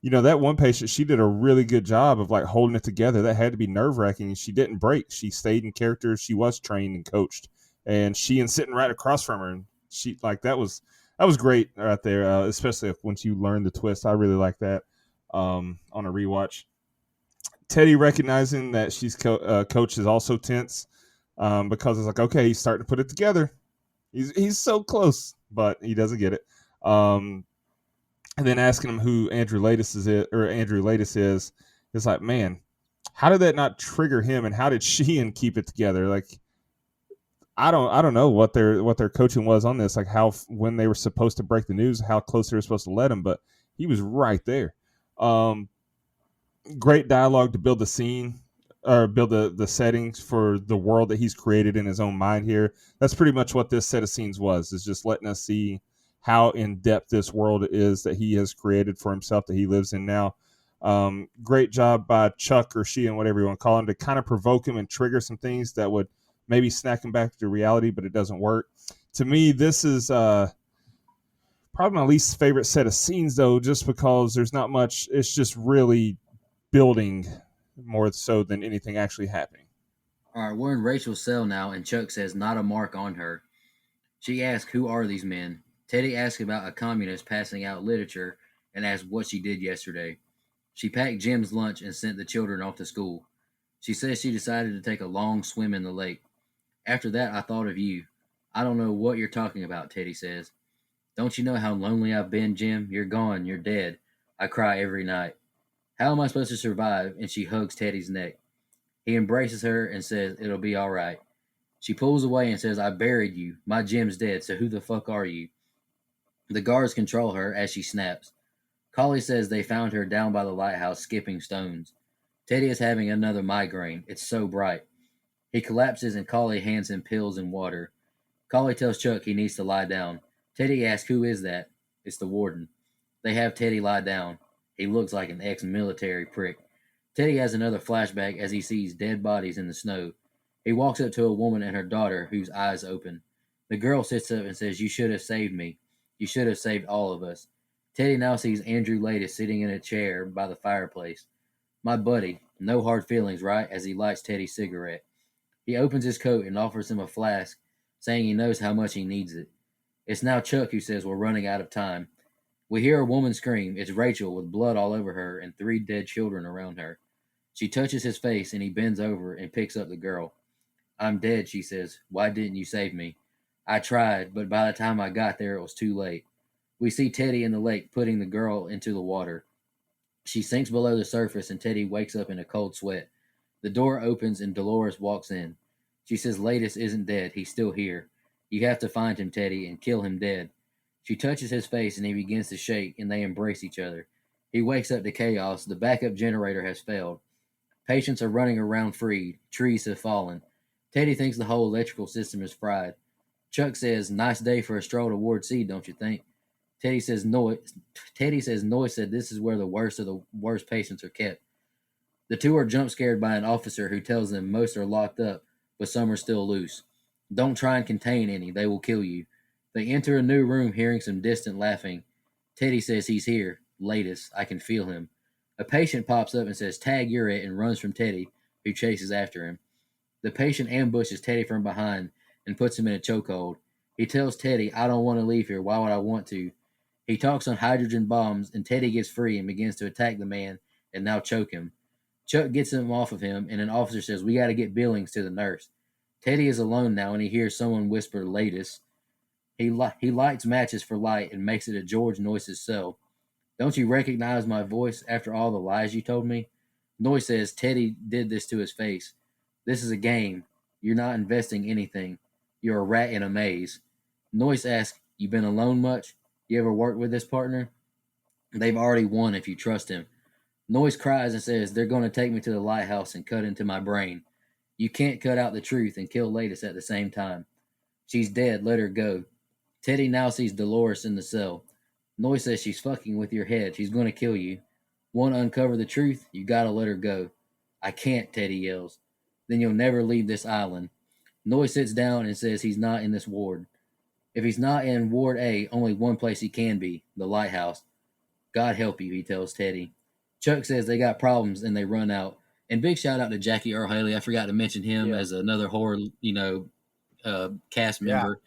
S6: You know, that one patient, she did a really good job of like holding it together. That had to be nerve wracking. She didn't break. She stayed in character. She was trained and coached, and Sheehan sitting right across from her, and she like that was great right there. Especially once you learn the twist, I really like that. On a rewatch, Teddy recognizing that she's coach is also tense because it's like, okay, he's starting to put it together. He's so close, but he doesn't get it. And then asking him who Andrew Latis is, it's like, man, how did that not trigger him, and how did Sheehan keep it together? Like, I don't know what their coaching was on this, like how when they were supposed to break the news, how close they were supposed to let him, but he was right there. Great dialogue to build the scene or build the settings for the world that he's created in his own mind here. That's pretty much what this set of scenes was, is just letting us see how in depth this world is that he has created for himself, that he lives in now. Great job by Chuck or Sheehan, whatever you want to call him, to kind of provoke him and trigger some things that would maybe snack him back to reality, but it doesn't work. To me, this is probably my least favorite set of scenes, though, just because there's not much. It's just really building more so than anything actually happening.
S2: All right, we're in Rachel's cell now, and Chuck says, not a mark on her. She asks, who are these men? Teddy asks about a communist passing out literature and asks what she did yesterday. She packed Jim's lunch and sent the children off to school. She says she decided to take a long swim in the lake. After that, I thought of you. I don't know what you're talking about, Teddy says. Don't you know how lonely I've been, Jim? You're gone. You're dead. I cry every night. How am I supposed to survive? And she hugs Teddy's neck. He embraces her and says, it'll be all right. She pulls away and says, I buried you. My Jim's dead, so who the fuck are you? The guards control her as she snaps. Collie says they found her down by the lighthouse skipping stones. Teddy is having another migraine. It's so bright. He collapses and Collie hands him pills and water. Collie tells Chuck he needs to lie down. Teddy asks, who is that? It's the warden. They have Teddy lie down. He looks like an ex-military prick. Teddy has another flashback as he sees dead bodies in the snow. He walks up to a woman and her daughter whose eyes open. The girl sits up and says, you should have saved me. You should have saved all of us. Teddy now sees Andrew Latis sitting in a chair by the fireplace. My buddy, no hard feelings, right? As he lights Teddy's cigarette. He opens his coat and offers him a flask, saying he knows how much he needs it. It's now Chuck who says we're running out of time. We hear a woman scream. It's Rachel with blood all over her and 3 dead children around her. She touches his face and he bends over and picks up the girl. I'm dead, she says. Why didn't you save me? I tried, but by the time I got there, it was too late. We see Teddy in the lake putting the girl into the water. She sinks below the surface and Teddy wakes up in a cold sweat. The door opens and Dolores walks in. She says Latis isn't dead. He's still here. You have to find him, Teddy, and kill him dead. She touches his face and he begins to shake and they embrace each other. He wakes up to chaos. The backup generator has failed. Patients are running around freed. Trees have fallen. Teddy thinks the whole electrical system is fried. Chuck says, nice day for a stroll to Ward C, don't you think? Teddy says Noy said this is where the worst of the worst patients are kept. The two are jump scared by an officer who tells them most are locked up, but some are still loose. Don't try and contain any, they will kill you. They enter a new room hearing some distant laughing. Teddy says he's here. Latis, I can feel him. A patient pops up and says, tag, you're it, and runs from Teddy, who chases after him. The patient ambushes Teddy from behind and puts him in a chokehold. He tells Teddy, I don't want to leave here. Why would I want to? He talks on hydrogen bombs, and Teddy gets free and begins to attack the man and now choke him. Chuck gets him off of him, and an officer says, we got to get Billings to the nurse. Teddy is alone now, and he hears someone whisper, Latis. He lights matches for light and makes it at George Noyce's cell. Don't you recognize my voice after all the lies you told me? Noyce says Teddy did this to his face. This is a game. You're not investing anything. You're a rat in a maze. Noyce asks, You've been alone much? You ever worked with this partner? They've already won if you trust him. Noyce cries and says, they're going to take me to the lighthouse and cut into my brain. You can't cut out the truth and kill Ladis at the same time. She's dead, let her go. Teddy now sees Dolores in the cell. Noyce says she's fucking with your head. She's going to kill you. Want to uncover the truth? You got to let her go. I can't, Teddy yells. Then you'll never leave this island. Noyce sits down and says he's not in this ward. If he's not in Ward A, only one place he can be, the lighthouse. God help you, he tells Teddy. Chuck says they got problems and they run out. And big shout out to Jackie Earl Haley. I forgot to mention him as another horror, cast member.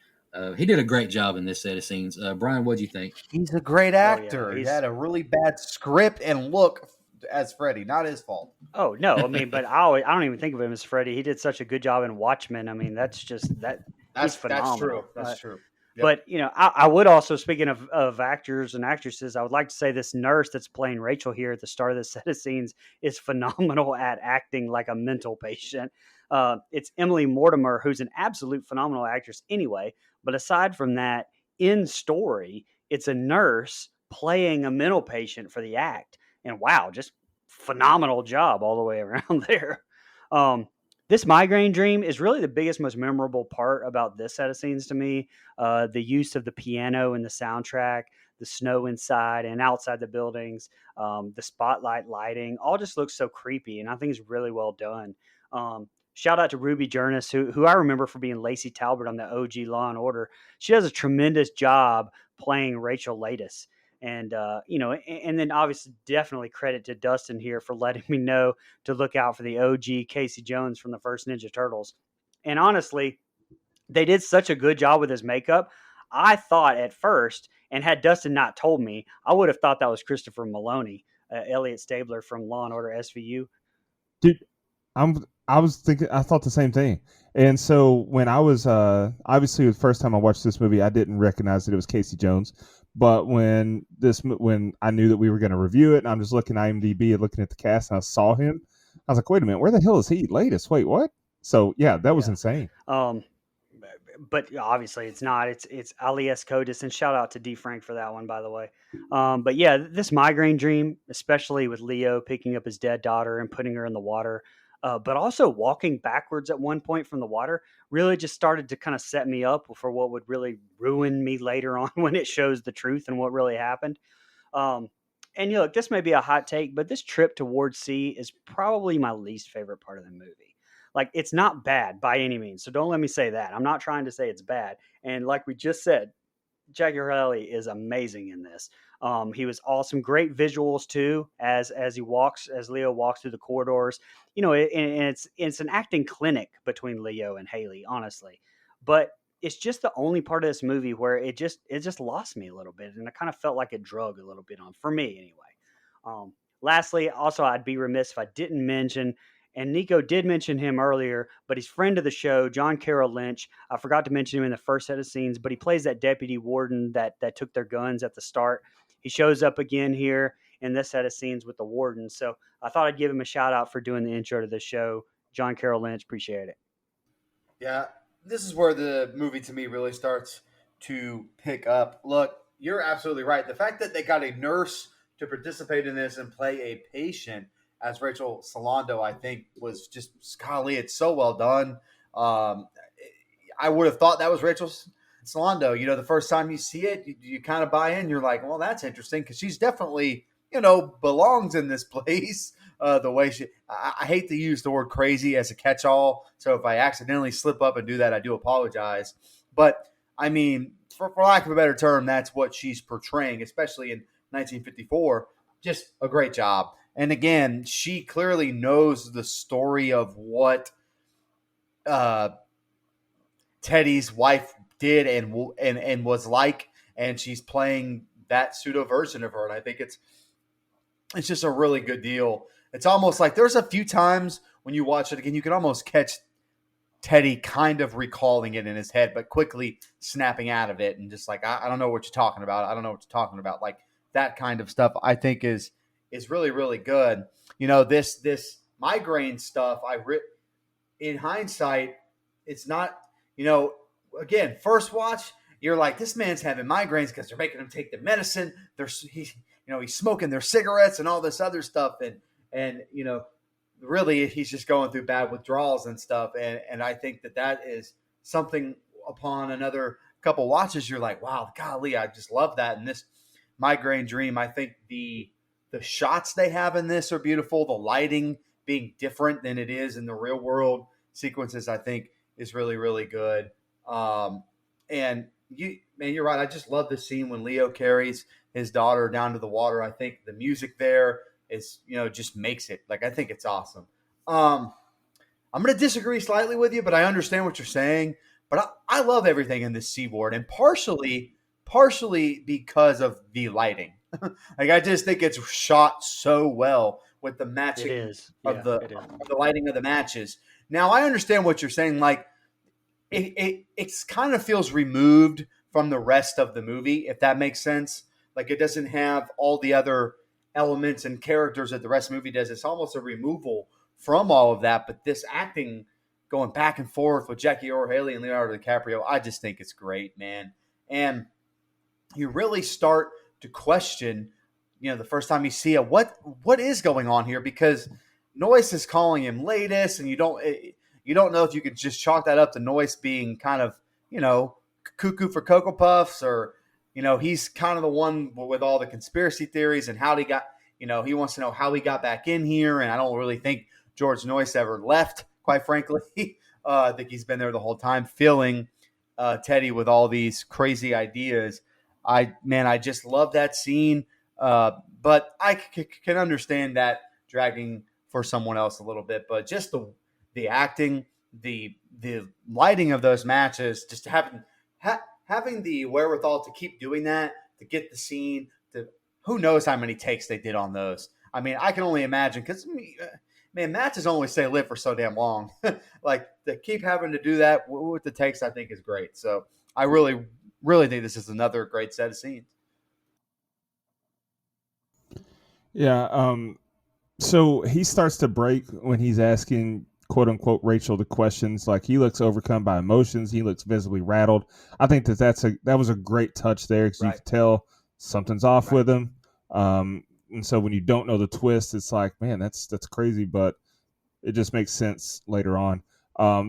S2: He did a great job in this set of scenes. Brian, what'd you think?
S4: He's a great actor.
S5: yeah,
S4: He had a really bad script and look as Freddy. Not his fault.
S5: Oh no, I mean, but I don't even think of him as Freddy. He did such a good job in Watchmen. I mean, that's just that. He's phenomenal.
S4: That's true. Yep.
S5: But I would also, speaking of actors and actresses, I would like to say this nurse that's playing Rachel here at the start of the set of scenes is phenomenal at acting like a mental patient. It's Emily Mortimer, who's an absolute phenomenal actress anyway. But aside from that, in story, it's a nurse playing a mental patient for the act. And wow, just phenomenal job all the way around there. This migraine dream is really the biggest, most memorable part about this set of scenes to me. The use of the piano in the soundtrack, the snow inside and outside the buildings, the spotlight lighting, all just looks so creepy. And I think it's really well done. Shout out to Ruby Jonas, who I remember for being Lacey Talbot on the OG Law and Order. She does a tremendous job playing Rachel Ladis. And, and then obviously definitely credit to Dustin here for letting me know to look out for the OG Casey Jones from the first Ninja Turtles. And honestly, they did such a good job with his makeup. I thought at first, and had Dustin not told me, I would have thought that was Christopher Maloney, Elliot Stabler from Law and Order SVU.
S6: Dude, I was thinking, I thought the same thing. And so when I was, obviously the first time I watched this movie, I didn't recognize that it was Casey Jones. But when I knew that we were going to review it, and I'm just looking at IMDb and looking at the cast, and I saw him, I was like, wait a minute, where the hell is he? Latest? Wait, what? So yeah, that was insane.
S5: But obviously it's not. It's Alias Codis, and shout out to D. Frank for that one, by the way. But yeah, this migraine dream, especially with Leo picking up his dead daughter and putting her in the water, but also walking backwards at one point from the water, really just started to kind of set me up for what would really ruin me later on when it shows the truth and what really happened. And look, this may be a hot take, but this trip towards sea is probably my least favorite part of the movie. Like, it's not bad by any means, so don't let me say that. I'm not trying to say it's bad. And like we just said, Jackie Hurley is amazing in this. He was awesome. Great visuals too, as Leo walks through the corridors. And it's an acting clinic between Leo and Haley, honestly. But it's just the only part of this movie where it just lost me a little bit, and I kind of felt like it drug a little bit on, for me anyway. Lastly, also, I'd be remiss if I didn't mention, and Nico did mention him earlier, but he's friend of the show, John Carroll Lynch. I forgot to mention him in the first set of scenes, but he plays that deputy warden that took their guns at the start. He shows up again here in this set of scenes with the warden. So I thought I'd give him a shout out for doing the intro to this show. John Carroll Lynch, appreciate it.
S4: Yeah, this is where the movie to me really starts to pick up. Look, you're absolutely right. The fact that they got a nurse to participate in this and play a patient as Rachel Solando, I think, was just, golly, it's so well done. I would have thought that was Rachel Solando. The first time you see it, you kind of buy in. You're like, well, that's interesting, because she's definitely, belongs in this place. The way I hate to use the word crazy as a catch-all. So if I accidentally slip up and do that, I do apologize. But I mean, for lack of a better term, that's what she's portraying, especially in 1954. Just a great job. And again, she clearly knows the story of what Teddy's wife did and was like, and she's playing that pseudo version of her. And I think it's just a really good deal. It's almost like there's a few times when you watch it again, you can almost catch Teddy kind of recalling it in his head, but quickly snapping out of it and just like, I don't know what you're talking about. I don't know what you're talking about. Like that kind of stuff, I think is really, really good. This migraine stuff, in hindsight, it's not, again, first watch, you're like, this man's having migraines because they're making him take the medicine. He's smoking their cigarettes and all this other stuff, and really he's just going through bad withdrawals and stuff. And I think that is something upon another couple watches, you're like, wow, golly, I just love that. And this Migraine Dream, I think the shots they have in this are beautiful. The lighting being different than it is in the real world sequences, I think is really, really good. And you're right. I just love the scene when Leo carries his daughter down to the water. I think the music there is, just makes it. Like, I think it's awesome. I'm going to disagree slightly with you, but I understand what you're saying. But I love everything in this Seaboard, and partially because of the lighting. Like, I just think it's shot so well with the matching of the lighting of the matches. Now, I understand what you're saying. Like, it kind of feels removed from the rest of the movie, if that makes sense. Like, it doesn't have all the other elements and characters that the rest of the movie does. It's almost a removal from all of that. But this acting going back and forth with Jackie Earle Haley and Leonardo DiCaprio, I just think it's great, man. And you really start to question, the first time you see it, what is going on here? Because Noyce is calling him latest, and you don't know if you could just chalk that up to Noyce being kind of, cuckoo for Cocoa Puffs, or, he's kind of the one with all the conspiracy theories and how he got, he wants to know how he got back in here. And I don't really think George Noyce ever left, quite frankly. I think he's been there the whole time, filling Teddy with all these crazy ideas. I just love that scene. But I can understand that dragging for someone else a little bit. But just the acting, the lighting of those matches, just having the wherewithal to keep doing that, to get the scene, who knows how many takes they did on those. I mean, I can only imagine, because matches only stay lit for so damn long. Like, to keep having to do that with the takes, I think is great. So I really, really think this is another great set of scenes.
S6: Yeah. So he starts to break when he's asking, quote unquote, Rachel the questions. Like, he looks overcome by emotions. He looks visibly rattled. I think that was a great touch there, because you can tell something's off with him. And so when you don't know the twist, it's like, man, that's crazy, but it just makes sense later on.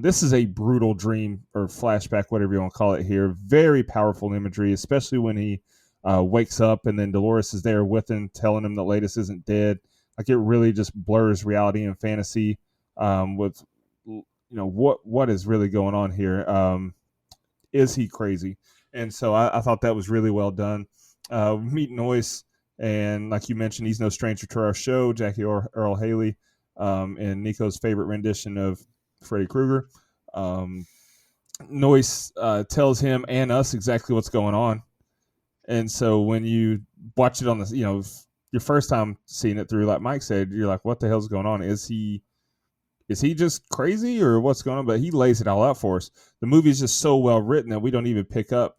S6: This is a brutal dream, or flashback, whatever you want to call it here. Very powerful imagery, especially when he wakes up and then Dolores is there with him, telling him that Latest isn't dead. Like, it really just blurs reality and fantasy with, what is really going on here. Is he crazy? And so I thought that was really well done. Meet Noyce. And like you mentioned, he's no stranger to our show, Jackie Earle Haley, and Nico's favorite rendition of Freddy Krueger. Noyce tells him and us exactly what's going on. And so when you watch it on the, your first time seeing it through, like Mike said, you're like, what the hell's going on? Is he just crazy, or what's going on? But he lays it all out for us. The movie is just so well written that we don't even pick up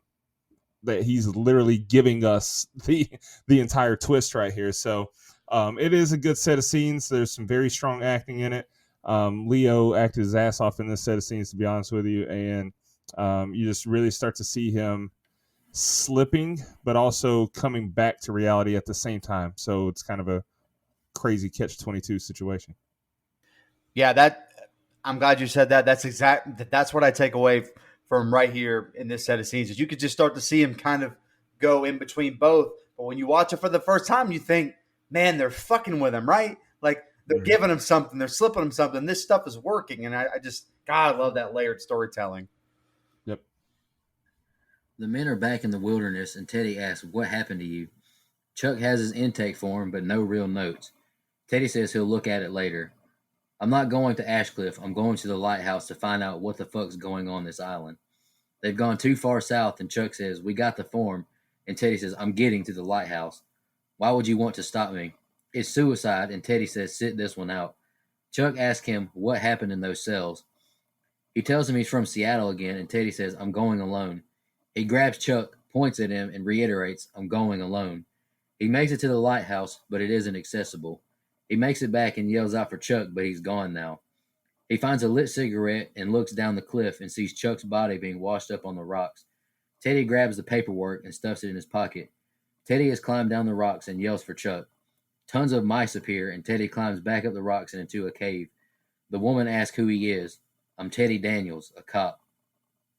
S6: that he's literally giving us the entire twist right here. So it is a good set of scenes. There's some very strong acting in it. Leo acted his ass off in this set of scenes, to be honest with you. And you just really start to see him slipping, but also coming back to reality at the same time. So it's kind of a crazy catch-22 situation.
S4: Yeah, I'm glad you said that. That's what I take away from right here in this set of scenes, is you could just start to see him kind of go in between both. But when you watch it for the first time, you think, man, they're fucking with him, right? Like, they're giving him something, they're slipping him something. This stuff is working, and I love that layered storytelling.
S6: Yep.
S2: The men are back in the wilderness, and Teddy asks, what happened to you? Chuck has his intake form, but no real notes. Teddy says he'll look at it later. I'm not going to Ashcliff. I'm going to the lighthouse to find out what the fuck's going on this island. They've gone too far south, and Chuck says, we got the form. And Teddy says, I'm getting to the lighthouse. Why would you want to stop me? It's suicide, and Teddy says, sit this one out. Chuck asks him what happened in those cells. He tells him he's from Seattle again, and Teddy says, I'm going alone. He grabs Chuck, points at him, and reiterates, I'm going alone. He makes it to the lighthouse, but it isn't accessible. He makes it back and yells out for Chuck, but he's gone now. He finds a lit cigarette and looks down the cliff and sees Chuck's body being washed up on the rocks. Teddy grabs the paperwork and stuffs it in his pocket. Teddy has climbed down the rocks and yells for Chuck. Tons of mice appear, and Teddy climbs back up the rocks and into a cave. The woman asks who he is. I'm Teddy Daniels, a cop.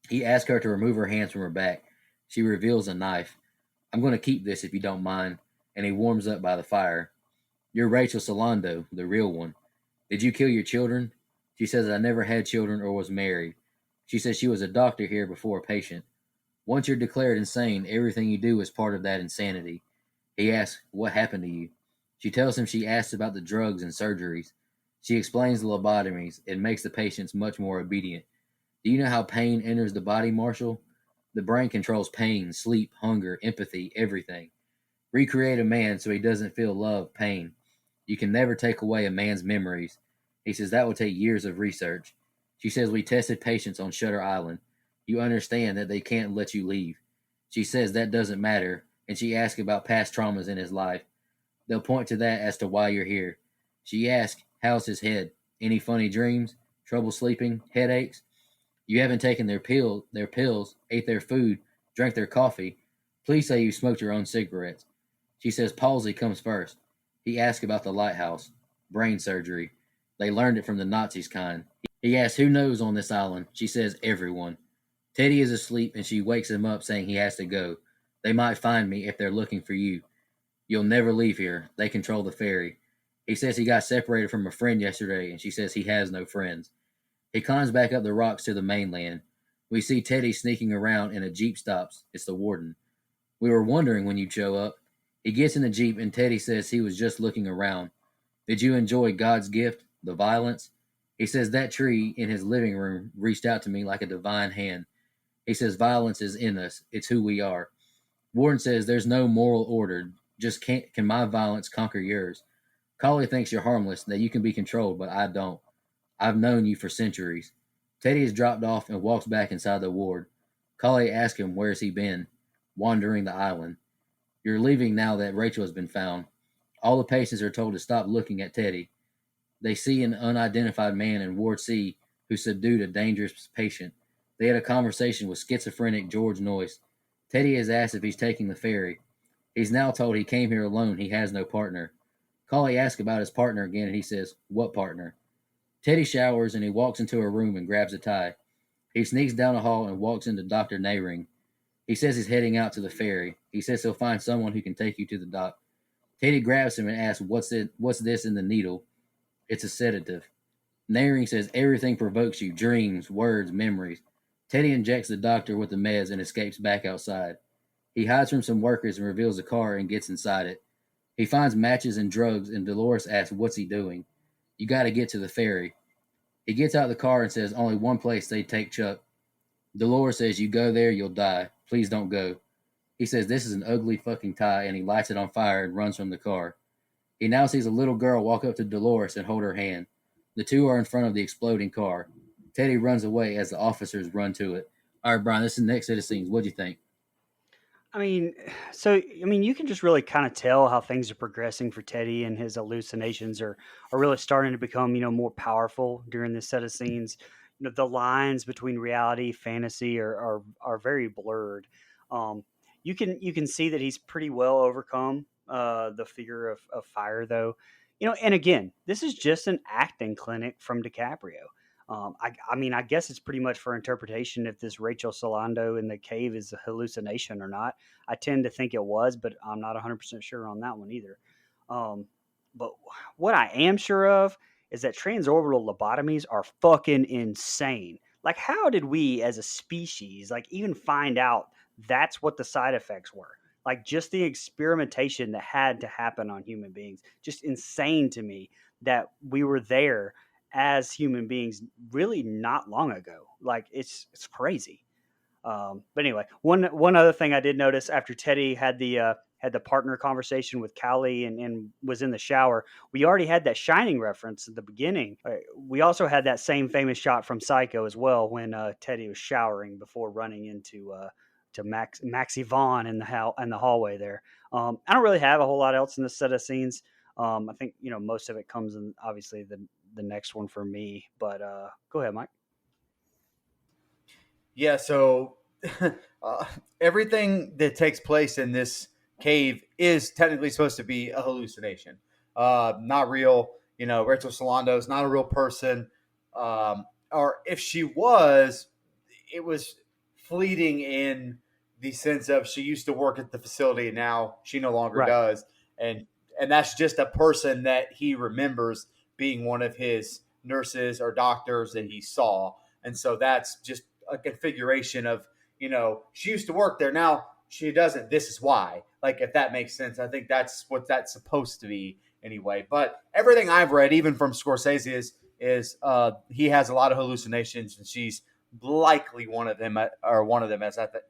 S2: He asks her to remove her hands from her back. She reveals a knife. I'm going to keep this if you don't mind. And he warms up by the fire. You're Rachel Solando, the real one. Did you kill your children? She says I never had children or was married. She says she was a doctor here before a patient. Once you're declared insane, everything you do is part of that insanity. He asks, what happened to you? She tells him she asks about the drugs and surgeries. She explains the lobotomies. It makes the patients much more obedient. Do you know how pain enters the body, Marshall? The brain controls pain, sleep, hunger, empathy, everything. Recreate a man so he doesn't feel love, pain. You can never take away a man's memories. He says that will take years of research. She says we tested patients on Shutter Island. You understand that they can't let you leave. She says that doesn't matter, and she asks about past traumas in his life. They'll point to that as to why you're here. She asks, how's his head? Any funny dreams? Trouble sleeping? Headaches? You haven't taken their pills, ate their food, drank their coffee. Please say you smoked your own cigarettes. She says palsy comes first. He asks about the lighthouse. Brain surgery. They learned it from the Nazis kind. He asks who knows on this island. She says everyone. Teddy is asleep and she wakes him up saying he has to go. They might find me if they're looking for you. You'll never leave here. They control the ferry. He says he got separated from a friend yesterday and she says he has no friends. He climbs back up the rocks to the mainland. We see Teddy sneaking around and a Jeep stops. It's the warden. We were wondering when you'd show up. He gets in the Jeep and Teddy says he was just looking around. Did you enjoy God's gift, the violence? He says that tree in his living room reached out to me like a divine hand. He says violence is in us. It's who we are. Warden says there's no moral order. Just can my violence conquer yours? Collie thinks you're harmless, that you can be controlled, but I don't. I've known you for centuries. Teddy is dropped off and walks back inside the ward. Collie asks him where's he been. Wandering the island. You're leaving now that Rachel has been found. All the patients are told to stop looking at Teddy. They see an unidentified man in Ward C who subdued a dangerous patient. They had a conversation with schizophrenic George Noyce. Teddy is asked if he's taking the ferry. He's now told he came here alone. He has no partner. Collie asks about his partner again, and he says, what partner? Teddy showers, and he walks into a room and grabs a tie. He sneaks down a hall and walks into Dr. Nayring. He says he's heading out to the ferry. He says he'll find someone who can take you to the dock. Teddy grabs him and asks, what's this in the needle? It's a sedative. Nayring says everything provokes you, dreams, words, memories. Teddy injects the doctor with the meds and escapes back outside. He hides from some workers and reveals a car and gets inside it. He finds matches and drugs, and Dolores asks, what's he doing? You got to get to the ferry. He gets out of the car and says only one place they take Chuck. Dolores says, you go there, you'll die. Please don't go. He says this is an ugly fucking tie, and he lights it on fire and runs from the car. He now sees a little girl walk up to Dolores and hold her hand. The two are in front of the exploding car. Teddy runs away as the officers run to it. All right, Brian, this is the next set of scenes. What'd you think?
S5: You can just really kind of tell how things are progressing for Teddy, and his hallucinations are really starting to become, more powerful during this set of scenes. The lines between reality, fantasy are very blurred. You can see that he's pretty well overcome the fear of fire, though. And again, this is just an acting clinic from DiCaprio. I guess it's pretty much for interpretation if this Rachel Solando in the cave is a hallucination or not. I tend to think it was, but I'm not 100% sure on that one either. But what I am sure of is that transorbital lobotomies are fucking insane. Like, how did we as a species, even find out that's what the side effects were? Like, just the experimentation that had to happen on human beings. Just insane to me that we were there as human beings really not long ago. Like, it's crazy. But anyway, one other thing I did notice after Teddy had the partner conversation with Callie and was in the shower, we already had that Shining reference at the beginning. We also had that same famous shot from Psycho as well when Teddy was showering before running into to Maxie Vaughn in the hallway there. I don't really have a whole lot else in this set of scenes. I think most of it comes in obviously the next one for me. But go ahead, Mike.
S4: Yeah, so everything that takes place in this cave is technically supposed to be a hallucination, not real. Rachel Solando is not a real person, or if she was, it was fleeting in the sense of she used to work at the facility and now she no longer
S5: Right.
S4: does, and that's just a person that he remembers being one of his nurses or doctors that he saw, and so that's just a configuration of she used to work there, now she doesn't. This is why, like, if that makes sense. I think that's what that's supposed to be anyway. But everything I've read, even from Scorsese, is he has a lot of hallucinations, and she's likely one of them,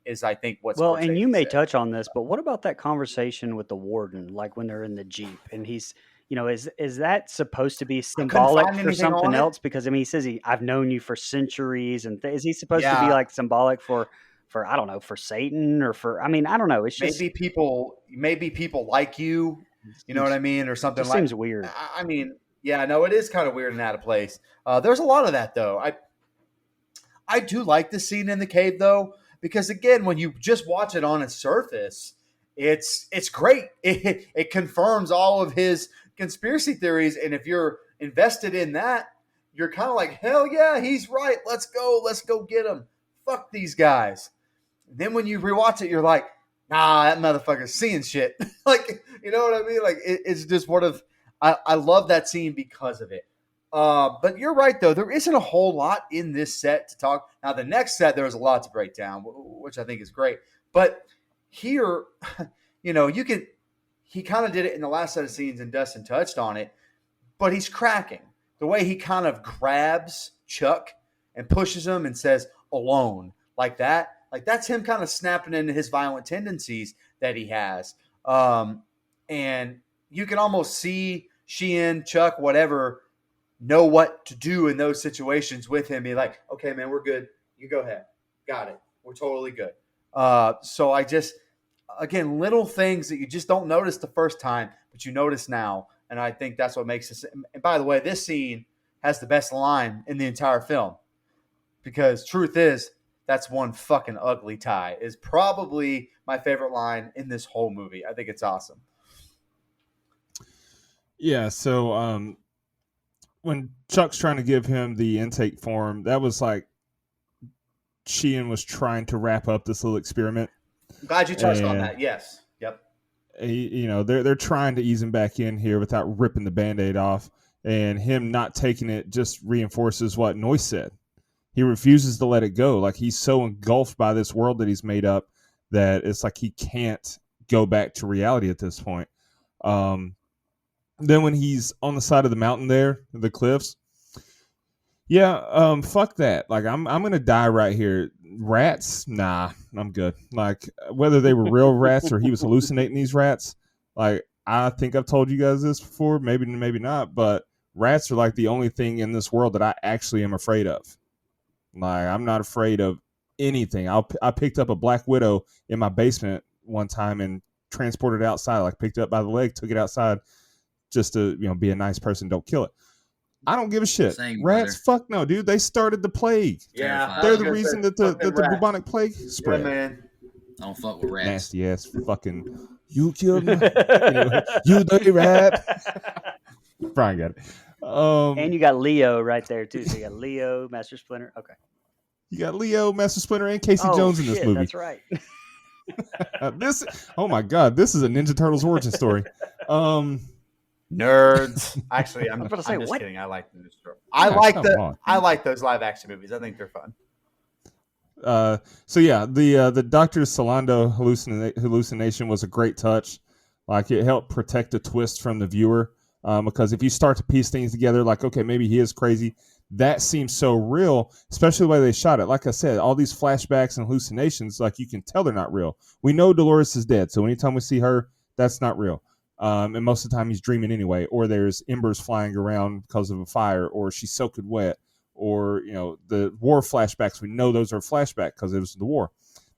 S4: is I think what.
S5: Well,
S4: Scorsese
S5: and you may
S4: said.
S5: touch on this, but what about that conversation with the warden, like when they're in the Jeep and he's, is that supposed to be symbolic
S4: find
S5: for
S4: anything on
S5: something
S4: it.
S5: else? Because I mean, he says I've known you for centuries, and is he supposed to be
S4: Yeah.
S5: like symbolic for I don't know, for Satan or for? I mean, I don't know. It's just
S4: Maybe people like you, you know what I mean, or something
S5: just
S4: like.
S5: seems weird.
S4: I mean, yeah, no, it is kind of weird and out of place. There's a lot of that though. I do like the scene in the cave though, because again, when you just watch it on its surface, it's great. It confirms all of his conspiracy theories, and if you're invested in that, you're kind of like, hell yeah, he's right. Let's go get him. Fuck these guys. Then when you rewatch it, you're like, nah, that motherfucker's seeing shit. Like, you know what I mean? Like, it's just one of, I love that scene because of it. But you're right, though. There isn't a whole lot in this set to talk. Now, the next set, there's a lot to break down, which I think is great. But here, he kind of did it in the last set of scenes, and Dustin touched on it, but he's cracking. The way he kind of grabs Chuck and pushes him and says, alone, like that. Like, that's him kind of snapping into his violent tendencies that he has. And you can almost see Sheehan, Chuck, whatever, know what to do in those situations with him. Be like, okay, man, we're good. You go ahead. Got it. We're totally good. So I just, again, little things that you just don't notice the first time, but you notice now. And I think that's what makes this. And by the way, this scene has the best line in the entire film, because truth is, that's one fucking ugly tie is probably my favorite line in this whole movie. I think it's awesome.
S6: Yeah, so when Chuck's trying to give him the intake form, that was like Sheehan was trying to wrap up this little experiment.
S4: I'm glad you touched on that. Yes. Yep.
S6: They're trying to ease him back in here without ripping the Band-Aid off, and him not taking it just reinforces what Noyce said. He refuses to let it go. Like, he's so engulfed by this world that he's made up that it's like he can't go back to reality at this point. Then when he's on the side of the mountain there, the cliffs, fuck that. Like, I'm gonna die right here. Rats, nah, I'm good. Like, whether they were real rats or he was hallucinating these rats, like, I think I've told you guys this before, maybe not, but rats are like the only thing in this world that I actually am afraid of. Like, I'm not afraid of anything. I picked up a black widow in my basement one time and transported it outside. Like, picked it up by the leg, took it outside just to, be a nice person. Don't kill it. I don't give a shit.
S2: Same,
S6: Rats,
S2: brother.
S6: fuck no, dude. They started the plague.
S4: Yeah.
S6: They're the reason that the bubonic plague spread.
S4: Yeah, man.
S2: I don't fuck with rats.
S6: Nasty ass fucking. You killed me. Anyway, you dirty rat. Brian got it.
S5: And you got Leo right there too. So you got Leo, Master Splinter. Okay.
S6: You got Leo, Master Splinter, and Casey Jones in this movie.
S5: That's right.
S6: Oh my god, this is a Ninja Turtles origin story.
S4: Nerds. Actually, I'm
S5: about to say,
S4: I'm just
S5: what?
S4: kidding. I like the Ninja Turtles.
S6: Yeah,
S4: I like those live action movies. I think they're fun.
S6: So yeah, the Dr. Solando hallucination was a great touch. Like, it helped protect the twist from the viewer. Because if you start to piece things together, like, okay, maybe he is crazy, that seems so real, especially the way they shot it. Like I said, all these flashbacks and hallucinations, like, you can tell they're not real. We know Dolores is dead, so anytime we see her, that's not real. And most of the time he's dreaming anyway, or there's embers flying around because of a fire, or she's soaking wet, or, the war flashbacks, we know those are flashback because it was the war.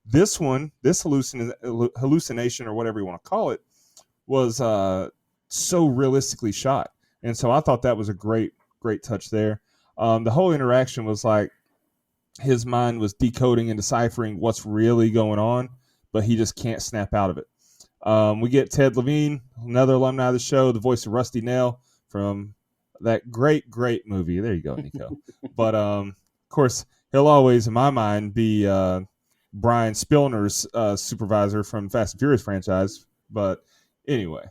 S6: This hallucination, or whatever you want to call it, was so realistically shot. And so I thought that was a great touch there. The whole interaction was like his mind was decoding and deciphering what's really going on, but he just can't snap out of it. We get Ted Levine, another alumni of the show, the voice of Rusty Nail from that great movie. There you go, Nico. But of course, he'll always, in my mind, be Brian Spillner's supervisor from Fast and Furious franchise. But anyway,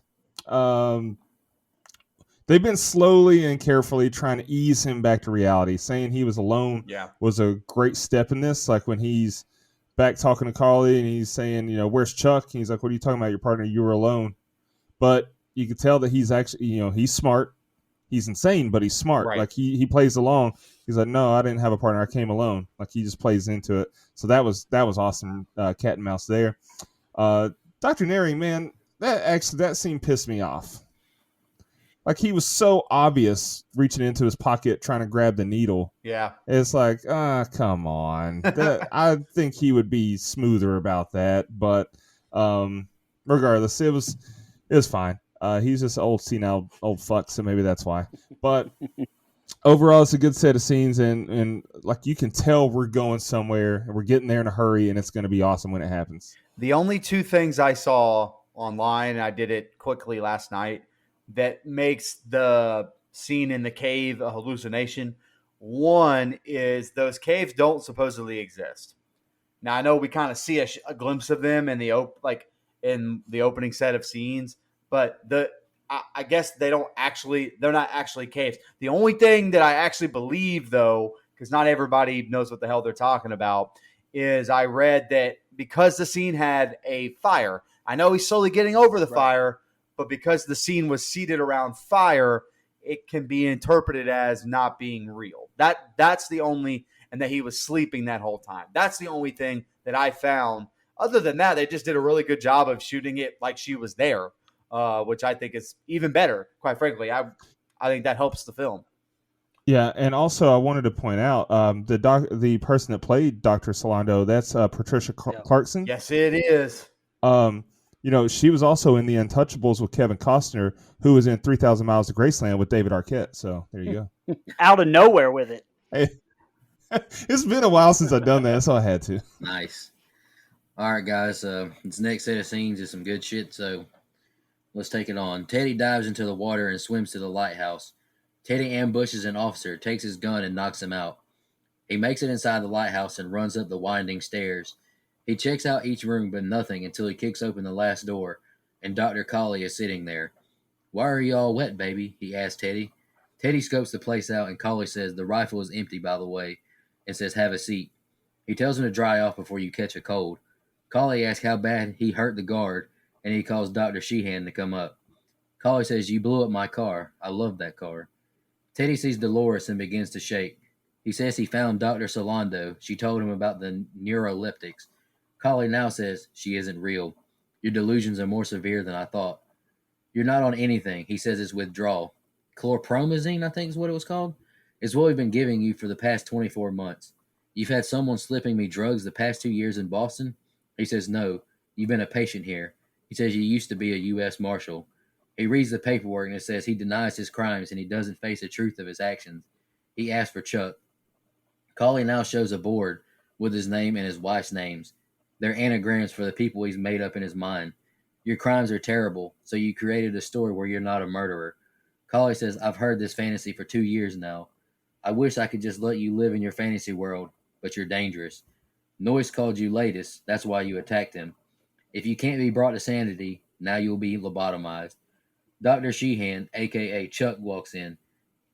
S6: they've been slowly and carefully trying to ease him back to reality. Saying he was alone was a great step in this. Like when he's back talking to Carly and he's saying, where's Chuck? And he's like, what are you talking about? Your partner, you were alone. But you can tell that he's actually, he's smart. He's insane, but he's smart.
S4: Right.
S6: Like he plays along. He's like, no, I didn't have a partner. I came alone. Like he just plays into it. So that was awesome. Cat and mouse there. Dr. Neri, man, that scene pissed me off. Like he was so obvious reaching into his pocket trying to grab the needle.
S4: Yeah.
S6: It's like, come on. I think he would be smoother about that, but regardless, it was fine. He's just old senile old fuck, so maybe that's why. But overall, it's a good set of scenes, and like you can tell we're going somewhere, and we're getting there in a hurry, and it's going to be awesome when it happens.
S4: The only two things I saw online, and I did it quickly last night, that makes the scene in the cave a hallucination. One is those caves don't supposedly exist. Now I know we kind of see a glimpse of them in the opening set of scenes, but I guess they're not actually caves. The only thing that I actually believe, though, because not everybody knows what the hell they're talking about, is I read that because the scene had a fire, I know he's slowly getting over the fire, but because the scene was seated around fire, it can be interpreted as not being real. That's the only, and that he was sleeping that whole time. That's the only thing that I found. Other than that, they just did a really good job of shooting it like she was there, which I think is even better, quite frankly. I think that helps the film.
S6: Yeah, and also I wanted to point out the person that played Dr. Solando, that's Patricia Clarkson.
S4: Yes, it is.
S6: She was also in The Untouchables with Kevin Costner, who was in 3,000 Miles to Graceland with David Arquette. So there you go.
S5: Out of nowhere with it.
S6: Hey, it's been a while since I've done that, so I had to.
S2: Nice. All right, guys. This next set of scenes is some good shit, so let's take it on. Teddy dives into the water and swims to the lighthouse. Teddy ambushes an officer, takes his gun, and knocks him out. He makes it inside the lighthouse and runs up the winding stairs. He checks out each room, but nothing until he kicks open the last door, and Dr. Colley is sitting there. Why are you all wet, baby? He asks Teddy. Teddy scopes the place out, and Colley says the rifle is empty, by the way, and says have a seat. He tells him to dry off before you catch a cold. Colley asks how bad he hurt the guard, and he calls Dr. Sheehan to come up. Colley says, you blew up my car. I love that car. Teddy sees Dolores and begins to shake. He says he found Dr. Solando. She told him about the neuroleptics. Colley now says, she isn't real. Your delusions are more severe than I thought. You're not on anything. He says it's withdrawal. Chlorpromazine, I think is what it was called. It's what we've been giving you for the past 24 months. You've had someone slipping me drugs the past 2 years in Boston? He says, no, you've been a patient here. He says you used to be a U.S. Marshal. He reads the paperwork and it says he denies his crimes and he doesn't face the truth of his actions. He asks for Chuck. Colley now shows a board with his name and his wife's names. They're anagrams for the people he's made up in his mind. Your crimes are terrible, so you created a story where you're not a murderer. Colley says, I've heard this fantasy for 2 years now. I wish I could just let you live in your fantasy world, but you're dangerous. Noyce called you latest, that's why you attacked him. If you can't be brought to sanity, now you'll be lobotomized. Dr. Sheehan, a.k.a. Chuck, walks in.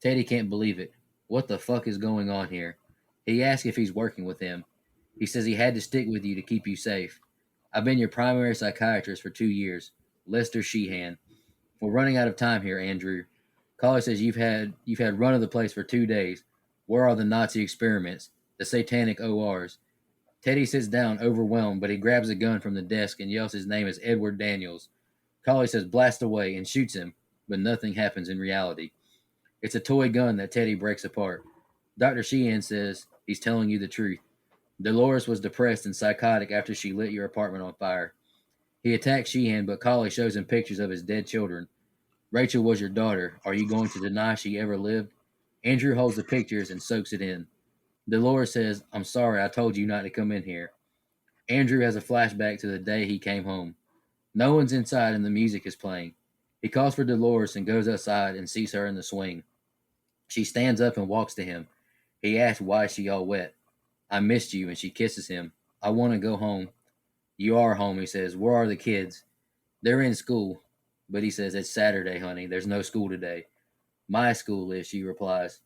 S2: Teddy can't believe it. What the fuck is going on here? He asks if he's working with him. He says he had to stick with you to keep you safe. I've been your primary psychiatrist for 2 years. Lester Sheehan. We're running out of time here, Andrew. Colley says you've had run of the place for 2 days. Where are the Nazi experiments? The satanic ORs? Teddy sits down, overwhelmed, but he grabs a gun from the desk and yells his name as Edward Daniels. Colley says blast away and shoots him, but nothing happens in reality. It's a toy gun that Teddy breaks apart. Dr. Sheehan says he's telling you the truth. Dolores was depressed and psychotic after she lit your apartment on fire. He attacks Sheehan, but Colley shows him pictures of his dead children. Rachel was your daughter. Are you going to deny she ever lived? Andrew holds the pictures and soaks it in. Dolores says, I'm sorry, I told you not to come in here. Andrew has a flashback to the day he came home. No one's inside and the music is playing. He calls for Dolores and goes outside and sees her in the swing. She stands up and walks to him. He asks why she all wet. I missed you, and she kisses him. I want to go home. You are home, he says. Where are the kids? They're in school. But he says, it's Saturday, honey. There's no school today. My school is, she replies.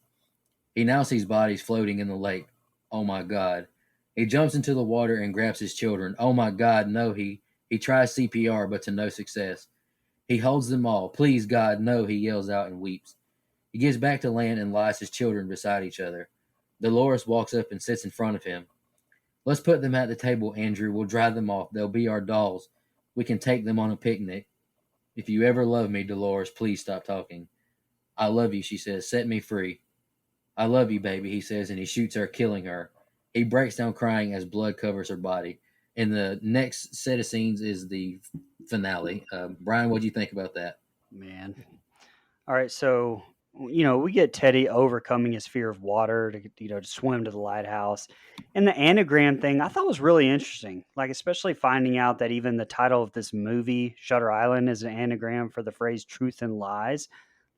S2: He now sees bodies floating in the lake. Oh my God. He jumps into the water and grabs his children. Oh my God, no, he tries CPR, but to no success. He holds them all. Please, God, no, he yells out and weeps. He gets back to land and lies his children beside each other. Dolores walks up and sits in front of him. Let's put them at the table, Andrew. We'll dry them off. They'll be our dolls. We can take them on a picnic. If you ever love me, Dolores, please stop talking. I love you, she says. Set me free. I love you, baby, he says, and he shoots her, killing her. He breaks down crying as blood covers her body. And the next set of scenes is the finale. Brian, what do you think about that?
S5: Man. All right, so we get Teddy overcoming his fear of water to swim to the lighthouse, and the anagram thing I thought was really interesting. Like especially finding out that even the title of this movie, Shutter Island, is an anagram for the phrase "truth and lies."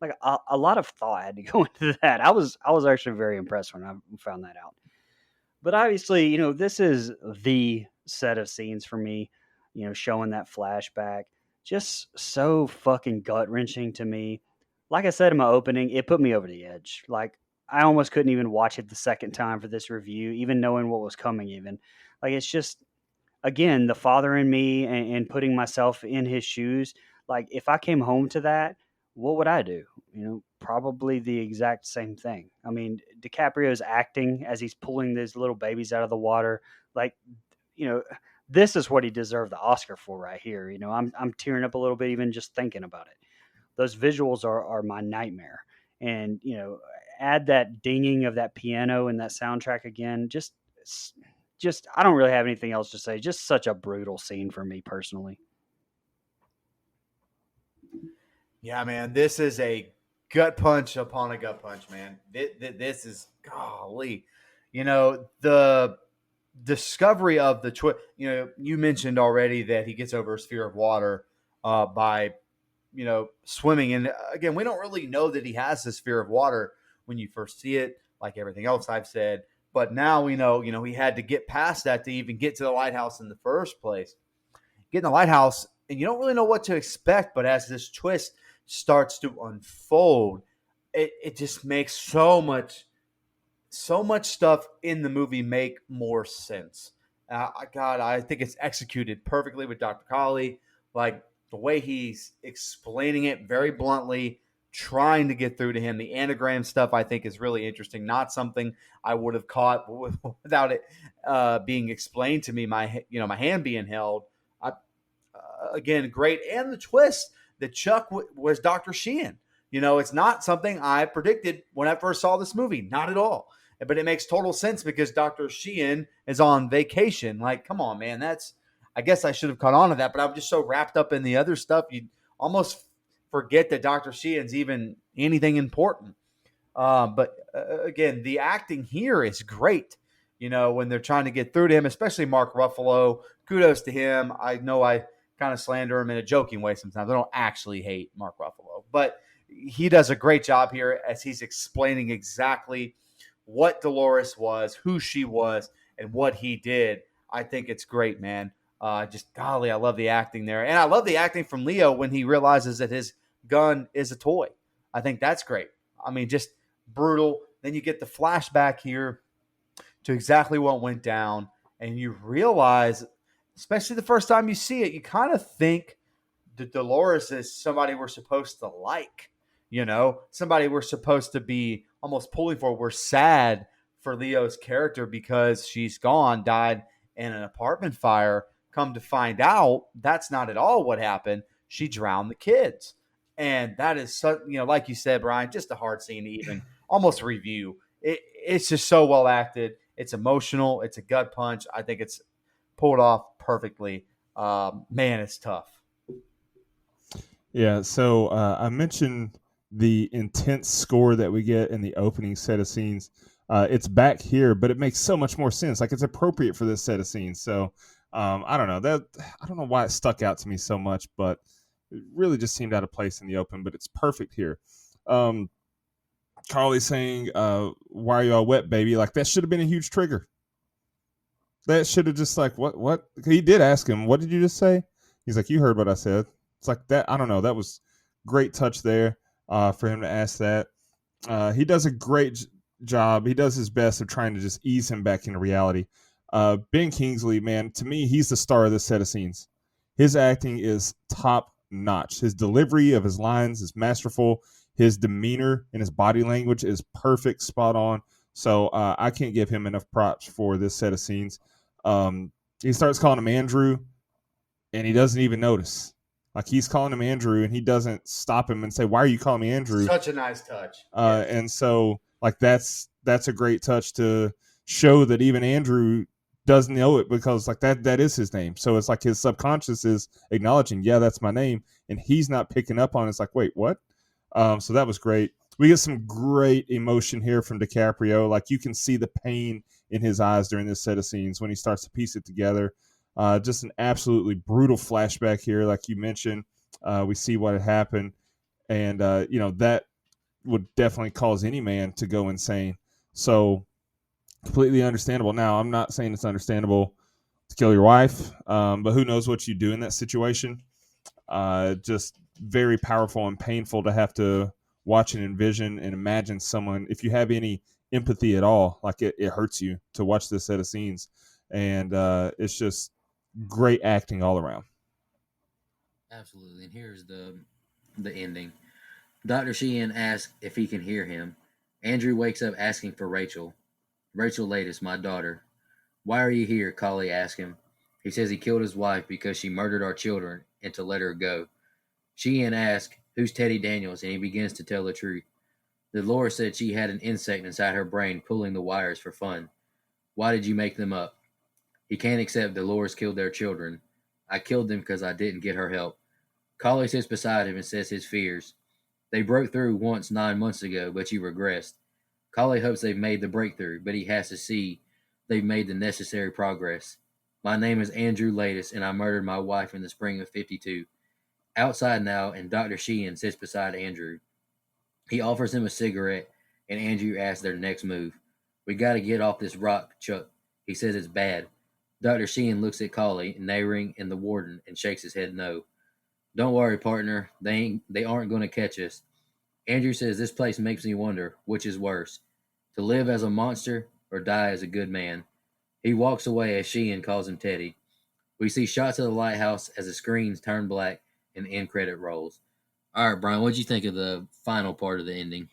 S5: Like a lot of thought had to go into that. I was actually very impressed when I found that out. But obviously, this is the set of scenes for me. Showing that flashback, just so fucking gut wrenching to me. Like I said in my opening, it put me over the edge. Like I almost couldn't even watch it the second time for this review, even knowing what was coming. Even like it's just again the father in me and putting myself in his shoes. Like if I came home to that, what would I do? Probably the exact same thing. I mean, DiCaprio's acting as he's pulling these little babies out of the water, like this is what he deserved the Oscar for right here. I'm tearing up a little bit even just thinking about it. Those visuals are my nightmare. And, add that dinging of that piano and that soundtrack again. Just, I don't really have anything else to say. Just such a brutal scene for me personally.
S4: Yeah, man, this is a gut punch upon a gut punch, man. This is golly. The discovery of the twist. You mentioned already that he gets over his fear of water by swimming, and again, we don't really know that he has this fear of water when you first see it, like everything else I've said. But now we know, he had to get past that to even get to the lighthouse in the first place. Get in the lighthouse, and you don't really know what to expect. But as this twist starts to unfold, it just makes so much stuff in the movie make more sense. God, I think it's executed perfectly with Dr. Colley. Like the way he's explaining it very bluntly, trying to get through to him. The anagram stuff I think is really interesting. Not something I would have caught without it being explained to me. My hand being held. Again, great. And the twist that Chuck was Dr. Sheehan. It's not something I predicted when I first saw this movie. Not at all. But it makes total sense because Dr. Sheehan is on vacation. Like, come on, man. I guess I should have caught on to that, but I'm just so wrapped up in the other stuff. You almost forget that Dr. Sheehan's even anything important. But again, the acting here is great. When they're trying to get through to him, especially Mark Ruffalo. Kudos to him. I know I kind of slander him in a joking way sometimes. I don't actually hate Mark Ruffalo, but he does a great job here as he's explaining exactly what Dolores was, who she was, and what he did. I think it's great, man. Just golly, I love the acting there. And I love the acting from Leo when he realizes that his gun is a toy. I think that's great. I mean, just brutal. Then you get the flashback here to exactly what went down. And you realize, especially the first time you see it, you kind of think that Dolores is somebody we're supposed to like. Somebody we're supposed to be almost pulling for. We're sad for Leo's character because she's gone, died in an apartment fire. Come to find out, that's not at all what happened. She drowned the kids. And that is, so, like you said, Brian, just a hard scene to even almost review. It's just so well acted. It's emotional. It's a gut punch. I think it's pulled off perfectly. Man, it's tough.
S6: Yeah, so I mentioned the intense score that we get in the opening set of scenes. It's back here, but it makes so much more sense. Like, it's appropriate for this set of scenes. So I don't know I don't know why it stuck out to me so much, but it really just seemed out of place in the open. But it's perfect here. Carly saying, "Why are you all wet, baby?" Like, that should have been a huge trigger. That should have just like what he did ask him. What did you just say? He's like, you heard what I said. It's like that. I don't know. That was great touch there for him to ask that. He does a great job. He does his best of trying to just ease him back into reality. Ben Kingsley, man, to me, he's the star of this set of scenes. His acting is top notch. His delivery of his lines is masterful. His demeanor and his body language is perfect, spot on. So I can't give him enough props for this set of scenes. He starts calling him Andrew, and he doesn't even notice. Like, he's calling him Andrew, and he doesn't stop him and say, "Why are you calling me Andrew?"
S4: Such a nice touch.
S6: And so, like, that's a great touch to show that even Andrew doesn't know it, because like that is his name. So it's like his subconscious is acknowledging, yeah, that's my name, and he's not picking up on it. It's like, wait, what? So that was great. We get some great emotion here from DiCaprio. Like, you can see the pain in his eyes during this set of scenes when he starts to piece it together. Just an absolutely brutal flashback here. Like you mentioned, we see what had happened. And, that would definitely cause any man to go insane. So completely understandable. Now, I'm not saying it's understandable to kill your wife, but who knows what you do in that situation. Just very powerful and painful to have to watch and envision and imagine someone, if you have any empathy at all, like it hurts you to watch this set of scenes. And it's just great acting all around.
S2: Absolutely. And here's the ending. Dr. Sheehan asks if he can hear him. Andrew wakes up asking for Rachel. Rachel Latest, my daughter. Why are you here? Collie asks him. He says he killed his wife because she murdered our children and to let her go. Sheehan asks, who's Teddy Daniels? And he begins to tell the truth. Dolores said she had an insect inside her brain pulling the wires for fun. Why did you make them up? He can't accept Dolores killed their children. I killed them because I didn't get her help. Collie sits beside him and says his fears. They broke through once 9 months ago, but you regressed. Collie hopes they've made the breakthrough, but he has to see they've made the necessary progress. My name is Andrew Latest, and I murdered my wife in the spring of '52. Outside now, and Dr. Sheehan sits beside Andrew. He offers him a cigarette, and Andrew asks their next move. We got to get off this rock, Chuck. He says it's bad. Dr. Sheehan looks at Collie, Nayring, and the warden and shakes his head no. Don't worry, partner. They aren't going to catch us. Andrew says this place makes me wonder which is worse, to live as a monster or die as a good man. He walks away as Sheehan calls him Teddy. We see shots of the lighthouse as the screens turn black and the end credit rolls. All right, Brian, what did you think of the final part of the ending?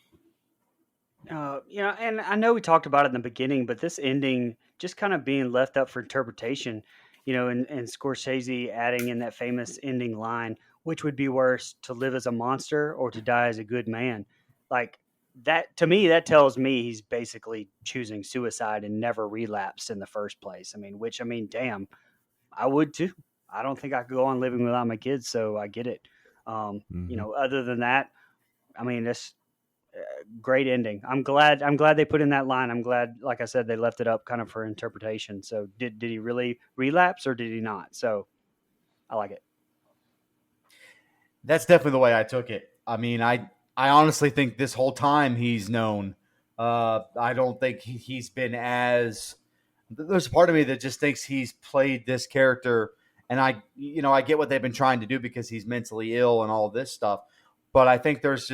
S5: And I know we talked about it in the beginning, but this ending just kind of being left up for interpretation, and Scorsese adding in that famous ending line, which would be worse, to live as a monster or to die as a good man? Like, that, to me, that tells me he's basically choosing suicide and never relapsed in the first place. Damn, I would too. I don't think I could go on living without my kids, so I get it. Other than that, this great ending. I'm glad they put in that line. I'm glad, like I said, they left it up kind of for interpretation. So did he really relapse or did he not? So I like it.
S4: That's definitely the way I took it. I honestly think this whole time he's known. I don't think he's been as. There's a part of me that just thinks he's played this character, and I get what they've been trying to do because he's mentally ill and all this stuff. But I think there's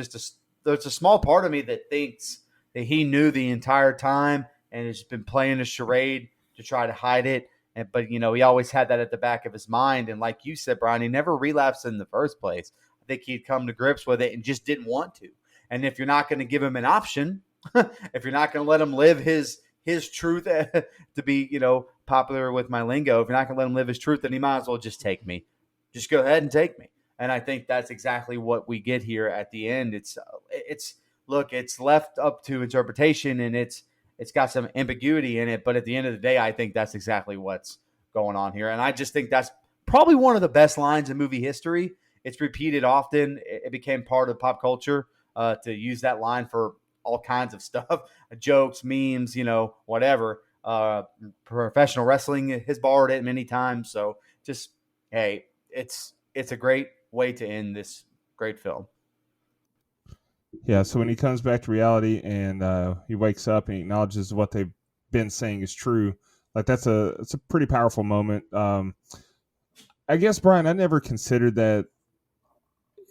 S4: a small part of me that thinks that he knew the entire time and has been playing a charade to try to hide it. But he always had that at the back of his mind. And like you said, Brian, he never relapsed in the first place. I think he'd come to grips with it and just didn't want to. And if you're not going to give him an option, if you're not going to let him live his truth, to be, popular with my lingo, if you're not going to let him live his truth, then he might as well just take me. Just go ahead and take me. And I think that's exactly what we get here at the end. It's left up to interpretation, and it's got some ambiguity in it. But at the end of the day, I think that's exactly what's going on here. And I just think that's probably one of the best lines in movie history. It's repeated often. It became part of pop culture to use that line for all kinds of stuff, jokes, memes, whatever. Professional wrestling has borrowed it many times. So just, hey, it's a great way to end this great film.
S6: Yeah, so when he comes back to reality and he wakes up and he acknowledges what they've been saying is true, like it's a pretty powerful moment. I guess, Brian, I never considered that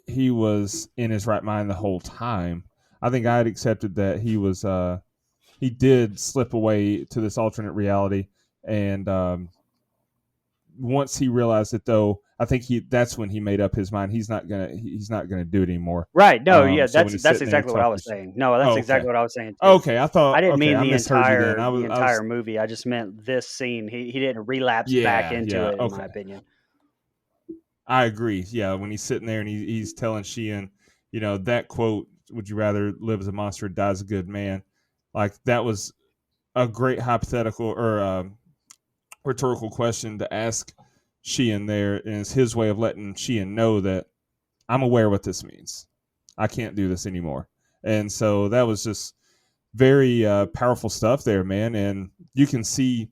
S6: he was in his right mind the whole time. I think I had accepted that he did slip away to this alternate reality, and once he realized it, though, I think that's when he made up his mind. He's not gonna do it anymore.
S5: Right. No. Yeah.
S6: So
S5: That's exactly what I was saying. No, that's exactly what I was saying. Too.
S6: Okay. I thought
S5: I didn't mean the
S6: misheard
S5: entire movie. I just meant this scene. He didn't relapse back into it, in my opinion.
S6: I agree. Yeah. When he's sitting there and he's telling Sheehan, that quote, "Would you rather live as a monster or die as a good man?" Like, that was a great hypothetical or rhetorical question to ask Sheehan there, and it's his way of letting Sheehan know that I'm aware what this means. I can't do this anymore. And so that was just very powerful stuff there, man. And you can see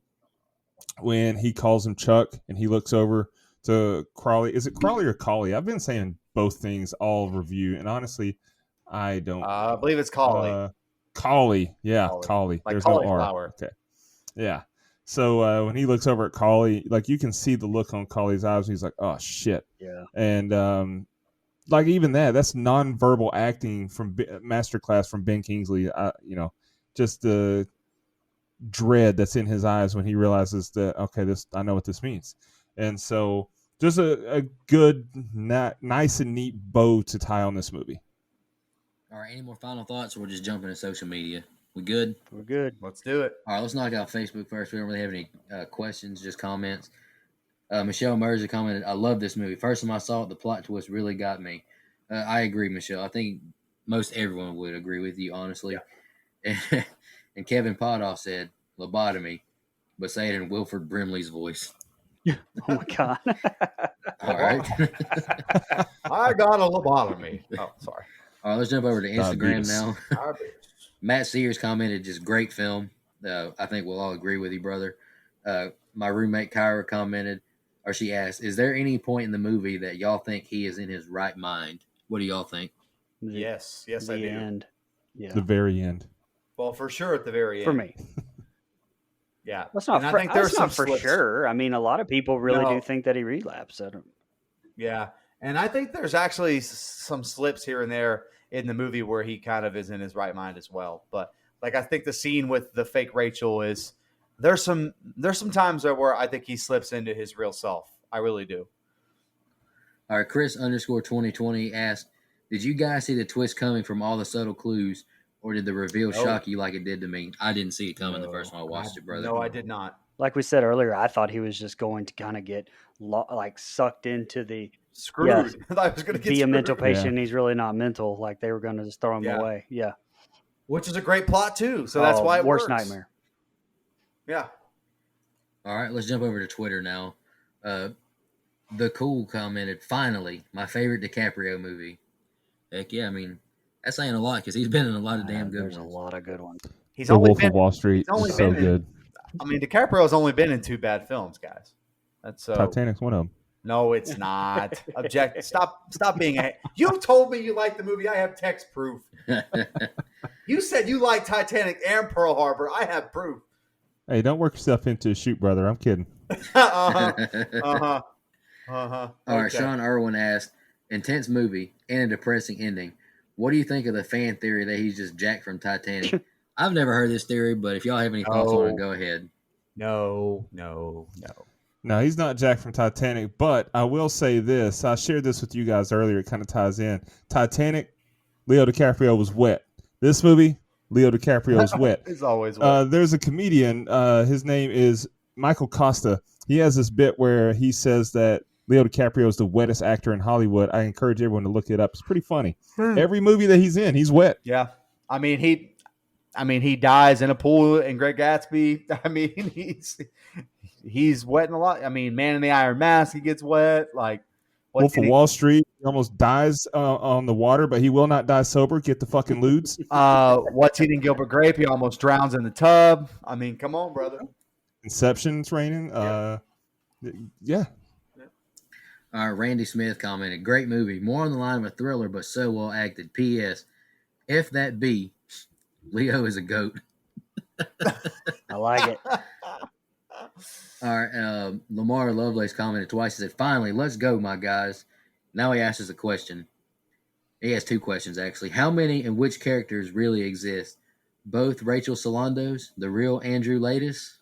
S6: when he calls him Chuck and he looks over to Crawley. Is it Crawley or Collie? I've been saying both things all review, and honestly, I don't.
S4: I believe it's Collie.
S6: Collie, yeah, Collie.
S4: Like
S6: there's
S4: cauliflower.
S6: No R. Okay, yeah. So when he looks over at Collie, like, you can see the look on Collie's eyes. He's like, "Oh shit!"
S5: Yeah.
S6: And like, even that's nonverbal acting from masterclass from Ben Kingsley. Just the dread that's in his eyes when he realizes that, okay, I know what this means. And so just a good, nice and neat bow to tie on this movie.
S2: All right, any more final thoughts, or we'll just jump into social media? We good?
S5: We're good.
S4: Let's do it.
S2: All right, let's knock out Facebook first. We don't really have any questions, just comments. Michelle Mercer commented, "I love this movie. First time I saw it, the plot twist really got me." I agree, Michelle. I think most everyone would agree with you, honestly. Yeah. And Kevin Podoff said, "Lobotomy," but say it in Wilford Brimley's voice.
S5: Oh my God.
S2: All right.
S4: I got a lobotomy. Oh, sorry.
S2: All right, let's jump over to Instagram now. Matt Sears commented, "Just great film." I think we'll all agree with you, brother. My roommate Kyra commented, or she asked, "Is there any point in the movie that y'all think he is in his right mind?" What do y'all think?
S4: Yes, I do.
S5: The end. Yeah.
S6: The very end.
S4: Well, for sure at the very end.
S5: For me.
S4: Yeah.
S5: That's not,
S4: I think there's
S5: not for
S4: slips.
S5: Sure. I mean, a lot of people really do think that he relapsed.
S4: Yeah. And I think there's actually some slips here and there in the movie where he kind of is in his right mind as well. But like, I think the scene with the fake Rachel is there's some times where I think he slips into his real self. I really do.
S2: All right, Chris_2020 asked, "Did you guys see the twist coming from all the subtle clues, or did the reveal shock you like it did to me?" I didn't see it coming the first time I watched it, brother.
S4: No, I did not.
S5: Like we said earlier, I thought he was just going to kind of get sucked into the
S4: screwed.
S5: Yeah,
S4: I thought I was going to get
S5: be
S4: screwed.
S5: a mental patient. Yeah. He's really not mental. Like they were going to just throw him away. Yeah,
S4: which is a great plot too. So that's why it
S5: worst
S4: works.
S5: nightmare.
S4: Yeah.
S2: All right, let's jump over to Twitter now. The Cool commented, "Finally, my favorite DiCaprio movie." Heck yeah, I mean, that's saying a lot because he's been in a lot of damn good ones.
S5: There's a lot of good ones.
S4: He's
S6: The
S4: only
S6: Wolf of Wall Street is so good.
S4: I mean, DiCaprio's only been in 2 bad films, guys. That's
S6: Titanic's one of them.
S4: No, it's not. Object. Stop being a. You told me you liked the movie. I have text proof. You said you liked Titanic and Pearl Harbor. I have proof.
S6: Hey, don't work yourself into a shoot, brother. I'm kidding.
S2: All right, Sean Irwin asked, "Intense movie and a depressing ending. What do you think of the fan theory that he's just Jack from Titanic?" I've never heard this theory, but if y'all have any thoughts on it, go ahead.
S4: No.
S6: No, he's not Jack from Titanic, but I will say this. I shared this with you guys earlier. It kind of ties in. Titanic, Leo DiCaprio was wet. This movie, Leo DiCaprio is wet.
S4: He's always wet.
S6: There's a comedian. His name is Michael Costa. He has this bit where he says that Leo DiCaprio is the wettest actor in Hollywood. I encourage everyone to look it up. It's pretty funny. Every movie that he's in, he's wet.
S4: Yeah. I mean, he dies in a pool in Great Gatsby. I mean, he's wetting a lot. I mean, Man in the Iron Mask, he gets wet. Like,
S6: Wolf of Wall Street. He almost dies on the water, but he will not die sober. Get the fucking lewds.
S4: What's Eating Gilbert Grape? He almost drowns in the tub. I mean, come on, brother.
S6: Inception's raining. Yeah.
S2: Randy Smith commented, great movie. More on the line of a thriller, but so well acted. P.S. If that be, Leo is a goat.
S5: I like it.
S2: All right. Lamar Lovelace commented twice. He said, finally, let's go, my guys. Now he asks us a question. He has two questions, actually. How many and which characters really exist? Both Rachel Solando's, the real Andrew Latis?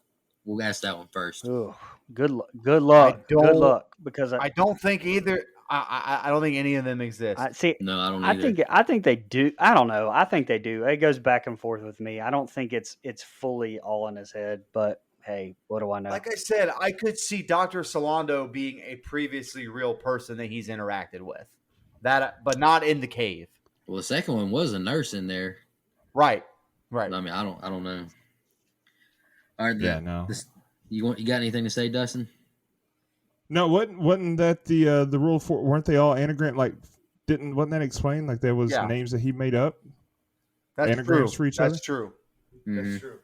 S2: We'll ask that one first.
S5: Ooh, good luck. Good luck. Because
S4: I don't think either. I don't think any of them exist.
S2: No, I don't either.
S5: I think they do. I don't know. I think they do. It goes back and forth with me. I don't think it's fully all in his head, but hey, what do I know?
S4: Like I said, I could see Dr. Solando being a previously real person that he's interacted with. But not in the cave.
S2: Well, the second one was a nurse in there.
S4: Right.
S2: I mean, I don't know. All right.
S6: No.
S2: You got anything to say, Dustin?
S6: No, wasn't that the rule for? Weren't they all anagram? Like, wasn't that explained? Like there was names that he made up.
S4: That's
S6: anagrams
S4: true.
S6: For each other.
S4: That's true.
S2: Mm-hmm.
S4: That's true.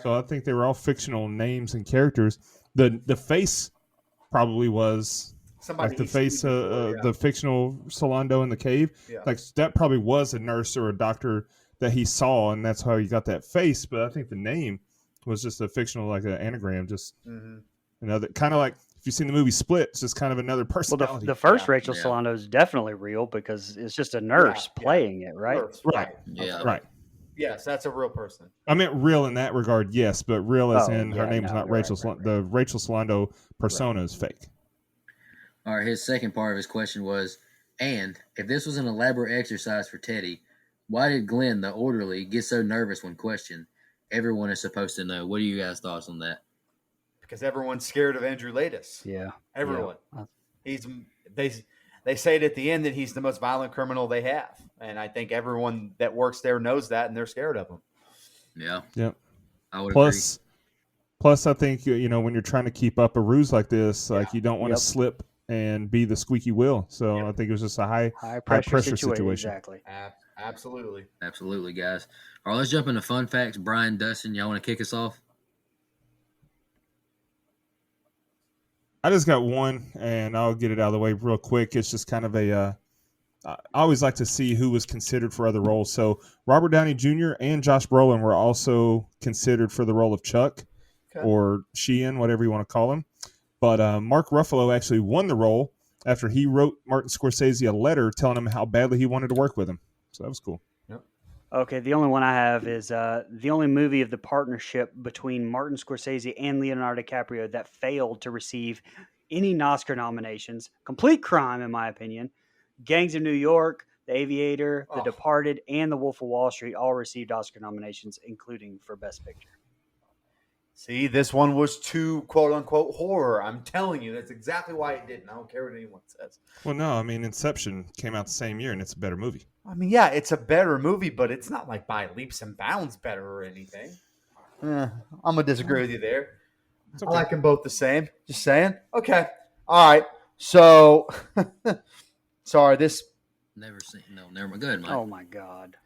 S6: So I think they were all fictional names and characters. The face probably was
S4: Somebody
S6: like the face, the fictional Solando in the cave.
S4: Yeah.
S6: Like that probably was a nurse or a doctor that he saw, and that's how he got that face. But I think the name was just a fictional, like an anagram, just another kind of like. If you've seen the movie Split, it's just kind of another personality.
S5: Well, the first Rachel Solando is definitely real because it's just a nurse playing it, right?
S6: Right.
S2: Yeah.
S6: Right.
S4: Yes, that's a real person.
S6: I meant real in that regard, yes, but real as in her name's not Rachel.
S5: Right.
S6: The Rachel Solando persona is fake.
S2: All right, his second part of his question was, and if this was an elaborate exercise for Teddy, why did Glenn, the orderly, get so nervous when questioned? Everyone is supposed to know. What are you guys' thoughts on that?
S4: Because everyone's scared of Andrew Latis.
S5: Yeah.
S4: Everyone. Yeah. They say it at the end that he's the most violent criminal they have. And I think everyone that works there knows that, and they're scared of him.
S2: Yeah.
S6: Yep.
S2: I would agree.
S6: Plus, I think, when you're trying to keep up a ruse like this, like you don't want to slip and be the squeaky wheel. So I think it was just a high pressure situation.
S5: Exactly.
S4: Absolutely.
S2: Absolutely, guys. All right, let's jump into fun facts. Brian, Dustin, y'all want to kick us off?
S6: I just got one, and I'll get it out of the way real quick. It's just kind of I always like to see who was considered for other roles. So Robert Downey Jr. and Josh Brolin were also considered for the role of Chuck or Sheehan, whatever you want to call him. But Mark Ruffalo actually won the role after he wrote Martin Scorsese a letter telling him how badly he wanted to work with him. So that was cool.
S5: Okay, the only one I have is the only movie of the partnership between Martin Scorsese and Leonardo DiCaprio that failed to receive any Oscar nominations. Complete crime, in my opinion. Gangs of New York, The Aviator, The Departed, and The Wolf of Wall Street all received Oscar nominations, including for Best Picture.
S4: See, this one was too quote-unquote horror. I'm telling you, that's exactly why it didn't. I don't care what anyone says.
S6: Well, no, I mean, Inception came out the same year, and it's a better movie.
S4: I mean, yeah, it's a better movie, but it's not like by leaps and bounds better or anything. I'm going to disagree with you there. Okay. I like them both the same. Just saying. Okay. All right. So, sorry, this...
S2: Never seen. No, never mind. Go ahead, Mike.
S5: Oh, my God.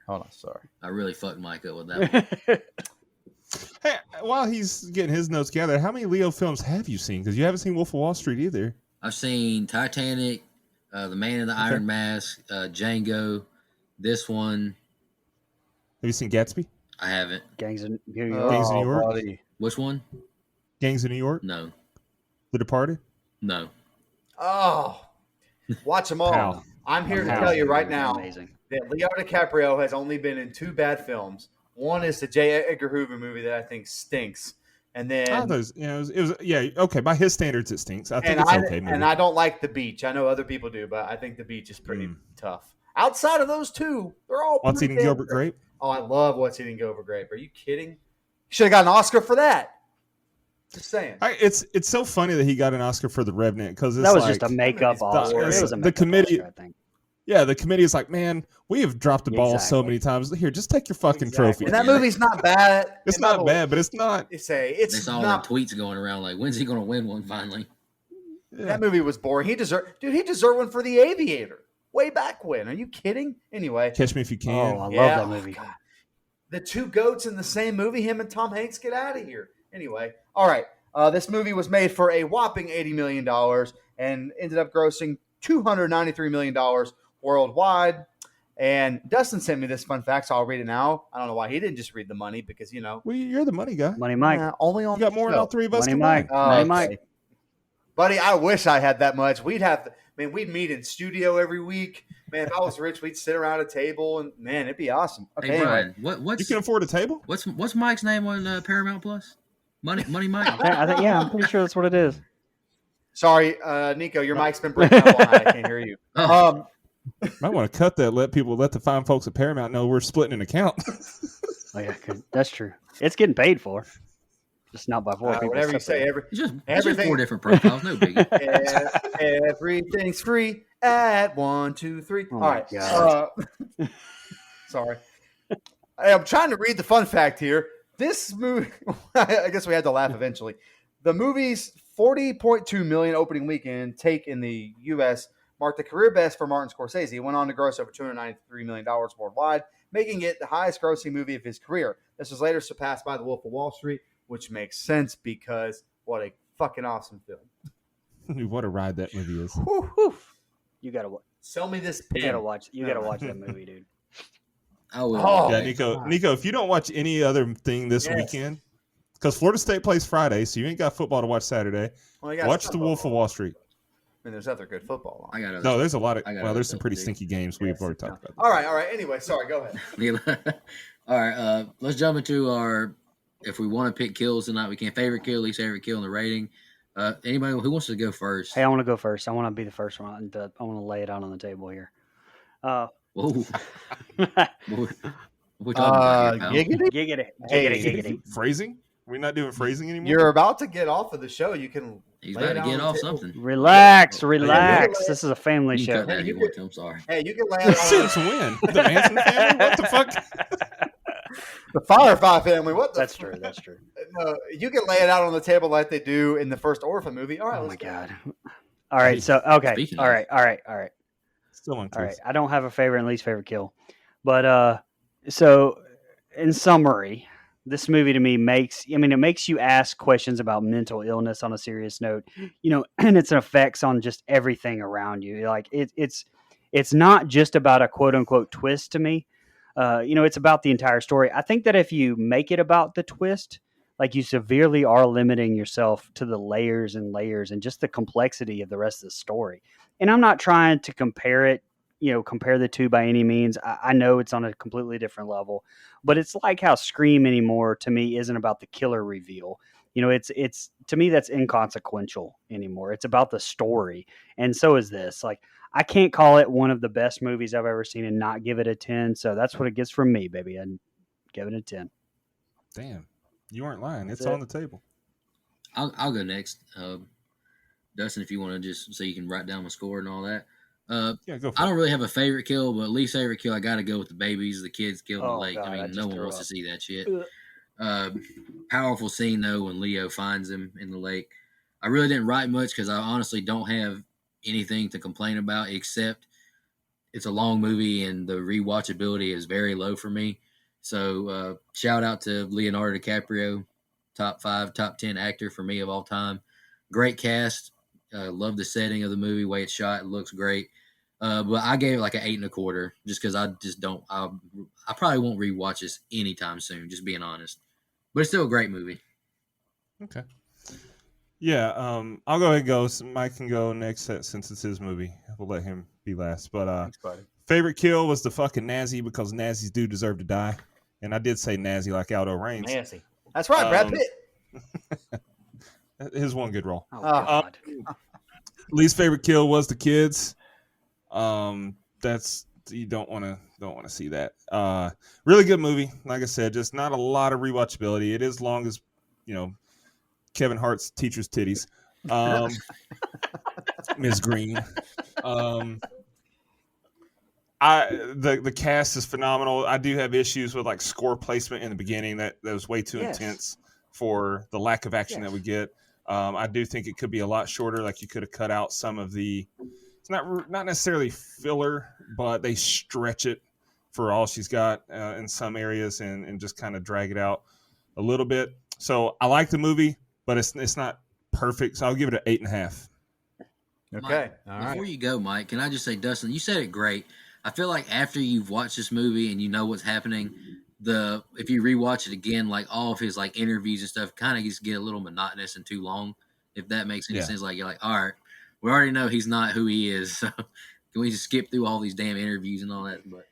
S4: Hold on, sorry.
S2: I really fucked Mike up with that one.
S6: Hey, while he's getting his notes together, how many Leo films have you seen? Because you haven't seen Wolf of Wall Street either.
S2: I've seen Titanic, The Man in the Iron Mask, Django, this one.
S6: Have you seen Gatsby?
S2: I haven't.
S5: Gangs of New York.
S6: Gangs of New York?
S4: Buddy.
S2: Which one?
S6: Gangs of New York?
S2: No.
S6: The Departed?
S2: No.
S4: Oh, watch them all.
S6: How?
S4: I'm here to tell you right now
S5: Amazing.
S4: that Leo DiCaprio has only been in two bad films. One is the J. Edgar Hoover movie that I think stinks. And then
S6: it was by his standards it stinks. I think it's okay. Movie.
S4: And I don't like The Beach. I know other people do, but I think The Beach is pretty tough. Outside of those two, they're all
S6: What's Eating Gilbert Grape?
S4: Oh, I love What's Eating Gilbert Grape. Are you kidding? You should have got an Oscar for that. Just saying.
S6: It's so funny that he got an Oscar for The Revenant because
S5: that was just a makeup Oscar. It was a makeup
S6: committee.
S5: Oscar, I think.
S6: yeah, the committee is like, man, we have dropped the ball so
S5: Exactly.
S6: many times. Here, just take your fucking trophy.
S4: And that movie's not bad.
S6: It's
S4: And by the
S6: not
S4: way,
S6: bad, but it's not.
S4: It's
S2: They saw
S4: not.
S2: the tweets going around like, when's he going to win one finally?
S6: Yeah.
S4: That movie was boring. He deserved one for The Aviator. Way back when. Are you kidding? Anyway.
S6: Catch Me If You
S5: Oh,
S6: Can.
S5: I love
S4: Yeah.
S5: that movie.
S4: God. The two goats in the same movie, him and Tom Hanks, get out of here. Anyway. All right. This movie was made for a whopping $80 million and ended up grossing $293 million worldwide. And Dustin sent me this fun fact, so I'll read it now. I don't know why he didn't just read the money because, you know.
S6: Well, you're the money guy.
S5: Money Mike.
S4: Only on
S6: You got
S4: the
S6: more than
S4: show.
S6: all three of us
S5: Money
S6: combined.
S5: Mike. Money Mike.
S4: Buddy, I wish I had that much. We'd meet in studio every week. Man, if I was rich, we'd sit around a table and man, it'd be awesome. Okay,
S2: Hey,
S4: anyway.
S2: Brian,
S6: You can afford a table?
S2: what's Mike's name on Paramount Plus? Money Mike.
S5: I think, yeah, I'm pretty sure that's what it is.
S4: Sorry, Nico, your mic's been breaking up all night. I can't hear you.
S2: Oh.
S6: Might want to cut that. Let the fine folks at Paramount know we're splitting an account.
S5: Oh, yeah, that's true. It's getting paid for. Just not by four people.
S4: whatever you say,
S5: separate.
S2: It's just
S4: Everything-
S2: 4 different profiles, no biggie.
S4: everything's free at 1, 2, 3.
S5: Oh
S4: All
S5: my
S4: right.
S5: God.
S4: Sorry. I'm trying to read the fun fact here. This movie, I guess we had to laugh eventually. The movie's $40.2 million opening weekend take in the U.S. marked the career best for Martin Scorsese. He went on to gross over $293 million worldwide, making it the highest grossing movie of his career. This was later surpassed by The Wolf of Wall Street, which makes sense because what a fucking awesome film.
S6: Dude, what a ride that movie is.
S4: Whew, whew.
S5: You gotta watch.
S4: Sell me this
S5: You
S4: pen.
S5: gotta watch. You gotta watch that movie, dude.
S2: I will.
S4: Oh,
S6: Yeah, Nico, if you don't watch any other thing this
S4: Yes.
S6: weekend, because Florida State plays Friday, so you ain't got football to watch Saturday.
S4: Well, you got
S6: Watch
S4: some
S6: The Wolf of
S4: football.
S6: Wall Street.
S4: I mean, there's other good football on.
S2: I got
S6: No, there's a lot of.
S2: I got
S6: Well,
S2: other
S6: there's some
S2: stuff
S6: pretty
S2: to do.
S6: stinky games we've already talked about.
S4: All right. Anyway, sorry, go ahead.
S2: All right, let's jump into our. If we want to pick kills tonight, we can. Favorite kill, least favorite kill, in the rating. Anybody who wants to go first?
S5: Hey, I want to go first. I want to be the first one. I want to lay it out on the table here.
S2: Whoa. What we talking about here, pal?
S4: Giggity?
S5: Giggity.
S6: Phrasing? We're not doing phrasing anymore.
S4: You're about to get off of the show. You can.
S2: He's
S4: lay it
S2: about to
S4: out
S2: get
S4: on
S2: off
S4: the table.
S2: something.
S5: Relax.
S4: yeah.
S5: This is a family
S2: You can
S5: show.
S2: cut that
S4: Hey,
S2: if
S4: you
S2: you want to. I'm sorry.
S4: Hey, you can lay it out
S6: Since when? The Manson family? What the fuck?
S4: the Firefly family. What the
S5: That's true. That's true.
S4: No, you can lay it out on the table like they do in the first Orphan movie. All right.
S5: Oh
S4: let's
S5: my
S4: go.
S5: god. All right. So okay.
S2: Speaking
S5: All
S2: of-
S5: right.
S6: Still
S5: All right.
S6: uncouth.
S5: I don't have a favorite and least favorite kill, but so in summary, this movie to me makes you ask questions about mental illness on a serious note, and its effects on just everything around you. Like it's not just about a quote unquote twist to me. It's about the entire story. I think that if you make it about the twist, like you severely are limiting yourself to the layers and layers and just the complexity of the rest of the story. And I'm not trying to compare the two by any means. I know it's on a completely different level, but it's like how Scream anymore to me isn't about the killer reveal. It's to me that's inconsequential anymore. It's about the story. And so is this. Like, I can't call it one of the best movies I've ever seen and not give it a 10. So that's what it gets from me, baby. And give it a 10.
S6: Damn. You weren't lying.
S5: That's
S6: It's
S5: it.
S6: on the table.
S2: I'll go next. Dustin, if you want to just so you can write down my score and all that.
S6: Yeah, go for
S2: I
S6: it.
S2: don't really have a favorite kill, but least favorite kill, I got to go with the babies, the kids killed in the
S5: Oh,
S2: lake.
S5: God,
S2: I
S5: I
S2: mean,
S5: just
S2: no one
S5: threw
S2: wants
S5: up.
S2: to see that shit.
S5: Ugh.
S2: Powerful scene though when Leo finds him in the lake. I really didn't write much because I honestly don't have anything to complain about except it's a long movie and the rewatchability is very low for me. So shout out to Leonardo DiCaprio, top 5, top 10 actor for me of all time. Great cast. Love the setting of the movie, way it's shot. It looks great. But I gave it like an 8.25 just because I just don't. I probably won't rewatch this anytime soon. Just being honest, but it's still a great movie.
S6: Okay. Yeah, I'll go ahead and go. So Mike can go next since it's his movie. We'll let him be last. But
S4: Thanks, buddy.
S6: favorite kill was the fucking Nazi because Nazis do deserve to die. And I did say Nazi like Aldo Raines.
S4: Nancy. That's right, Brad
S6: Um,
S4: Pitt.
S6: His one good role.
S5: Oh,
S4: Oh.
S5: God.
S6: Least favorite kill was the kids. That's you don't want to see that. Really good movie. Like I said, just not a lot of rewatchability. It is long as Kevin Hart's teacher's titties. Ms. Green. The cast is phenomenal. I do have issues with like score placement in the beginning that was way too intense for the lack of action that we get. I do think it could be a lot shorter. Like you could have cut out some of the. It's not necessarily filler, but they stretch it for all she's got in some areas and just kind of drag it out a little bit. So I like the movie, but it's not perfect. So I'll give it an 8.5.
S4: Okay.
S2: Mike, before you go, Mike, can I just say, Dustin, you said it great. I feel like after you've watched this movie and you know what's happening, if you rewatch it again, like all of his like interviews and stuff, kind of just get a little monotonous and too long. If that makes any sense, like you're like, all right, we already know he's not who he is. So can we just skip through all these damn interviews and all that? But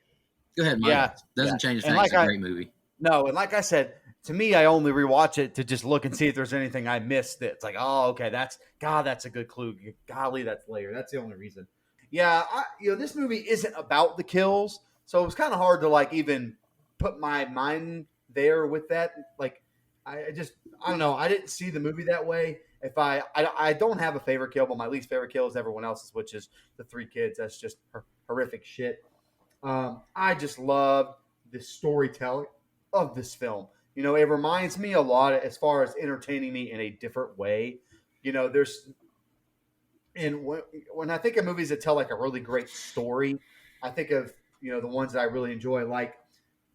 S2: go ahead, Mike.
S4: Yeah,
S2: Doesn't change the fact it's a great movie.
S4: No, and like I said, to me, I only rewatch it to just look and see if there's anything I missed. That's like, oh, okay, that's a good clue. Golly, that's layered. That's the only reason. Yeah, this movie isn't about the kills, so it was kind of hard to like even put my mind there with that. Like, I don't know. I didn't see the movie that way. If I don't have a favorite kill, but my least favorite kill is everyone else's, which is the 3 kids. That's just horrific shit. I just love the storytelling of this film. It reminds me a lot as far as entertaining me in a different way. When I think of movies that tell like a really great story, I think of, the ones that I really enjoy, like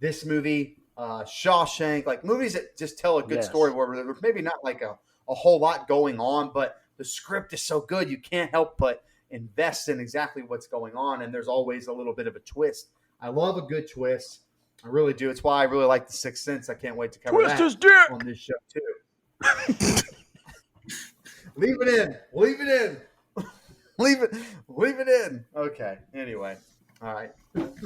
S4: this movie, Shawshank, like movies that just tell a good story where there's maybe not like a whole lot going on, but the script is so good you can't help but invest in exactly what's going on, and there's always a little bit of a twist. I love a good twist. I really do. It's why I really like The Sixth Sense. I can't wait to cover that on this show too. Leave it in. Leave it in. Leave it in. Okay. Anyway. All right. It's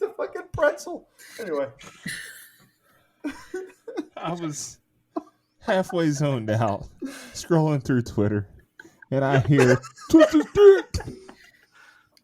S4: a fucking pretzel. Anyway.
S6: I was halfway zoned out, scrolling through Twitter, and I hear Twister's dick.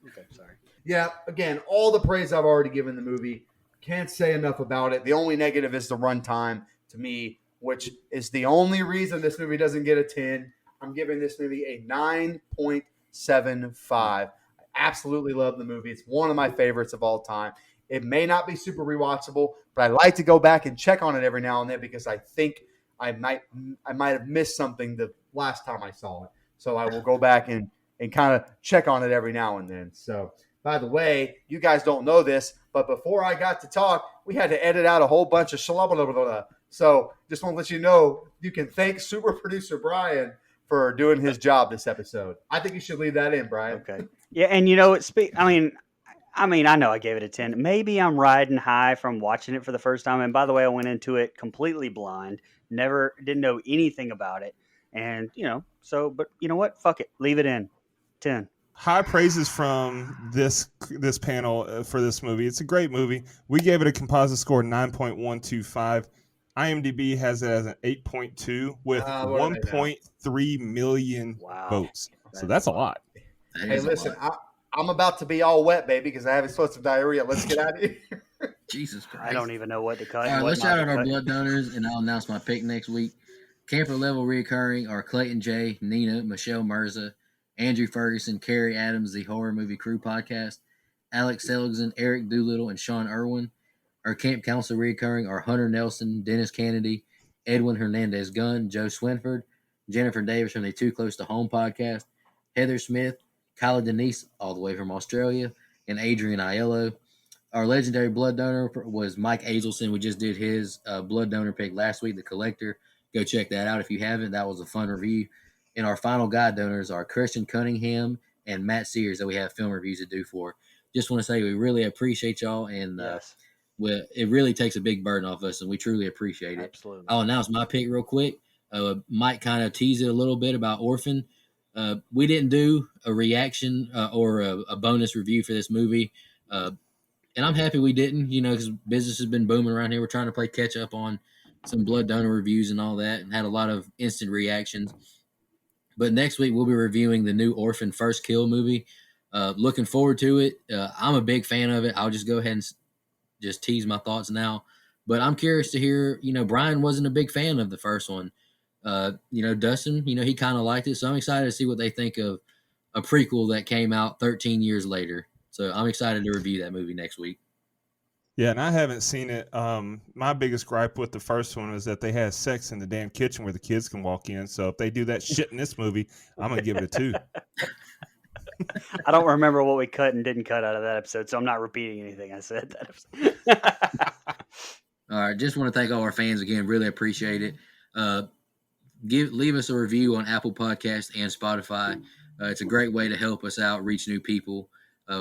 S4: Okay, sorry. Yeah, again, all the praise I've already given the movie. Can't say enough about it. The only negative is the runtime to me, which is the only reason this movie doesn't get a 10. I'm giving this movie a 9.75. I absolutely love the movie. It's one of my favorites of all time. It may not be super rewatchable, but I like to go back and check on it every now and then because I think I might have missed something the last time I saw it. So I will go back and kind of check on it every now and then. So, by the way, you guys don't know this, but before I got to talk, we had to edit out a whole bunch of shalabala. So just want to let you know, you can thank super producer Brian for doing his job this episode. I think you should leave that in, Brian.
S5: Okay. Yeah, and I know I gave it a 10. Maybe I'm riding high from watching it for the first time. And by the way, I went into it completely blind. Didn't know anything about it. And, but you know what? Fuck it. Leave it in. 10.
S6: High praises from this panel for this movie. It's a great movie. We gave it a composite score 9.125. IMDb has it as an 8.2 with 1.3 million votes. So that's a lot.
S4: Hey, listen, I'm about to be all wet, baby, because I have explosive diarrhea. Let's get out of here.
S2: Jesus Christ.
S5: I don't even know what to cut.
S2: All right, let's shout out our blood donors, and I'll announce my pick next week. Camper level reoccurring are Clayton J, Nina, Michelle Mirza, Andrew Ferguson, Carrie Adams, the Horror Movie Crew podcast, Alex Seligson, Eric Doolittle, and Sean Irwin. Our camp council reoccurring are Hunter Nelson, Dennis Kennedy, Edwin Hernandez Gunn, Joe Swinford, Jennifer Davis from the Too Close to Home podcast, Heather Smith, Kyla Denise, all the way from Australia, and Adrian Aiello. Our legendary blood donor was Mike Azelson. We just did his blood donor pick last week, The Collector. Go check that out if you haven't. That was a fun review. And our final guide donors are Christian Cunningham and Matt Sears that we have film reviews to do for. Just want to say we really appreciate y'all, and it really takes a big burden off us, and we truly appreciate it.
S5: Absolutely.
S2: I'll announce my pick real quick. Mike kind of teased it a little bit about Orphan. We didn't do a reaction or a bonus review for this movie, and I'm happy we didn't, because business has been booming around here. We're trying to play catch up on some blood donor reviews and all that, and had a lot of instant reactions. But next week, we'll be reviewing the new Orphan First Kill movie. Looking forward to it. I'm a big fan of it. I'll just go ahead and just tease my thoughts now. But I'm curious to hear, Brian wasn't a big fan of the first one. Dustin, he kind of liked it. So I'm excited to see what they think of a prequel that came out 13 years later. So I'm excited to review that movie next week.
S6: Yeah, and I haven't seen it. My biggest gripe with the first one was that they had sex in the damn kitchen where the kids can walk in. So if they do that shit in this movie, I'm gonna give it a 2.
S5: I don't remember what we cut and didn't cut out of that episode, so I'm not repeating anything I said that episode.
S2: All right, just want to thank all our fans again. Really appreciate it. Leave us a review on Apple Podcasts and Spotify. It's a great way to help us out, reach new people.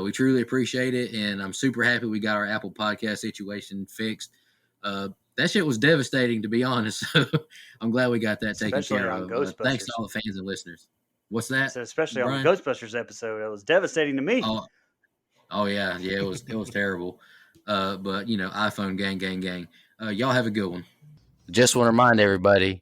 S2: We truly appreciate it, and I'm super happy we got our Apple Podcast situation fixed. That shit was devastating, to be honest. So I'm glad we got that taken
S5: Especially
S2: care
S5: on
S2: of.
S5: Ghostbusters.
S2: Thanks to all the fans and listeners. What's that?
S5: So especially
S2: Brian?
S5: on the Ghostbusters episode, it was devastating to me.
S2: Oh yeah, it was terrible. But iPhone gang. Y'all have a good one.
S7: Just want to remind everybody.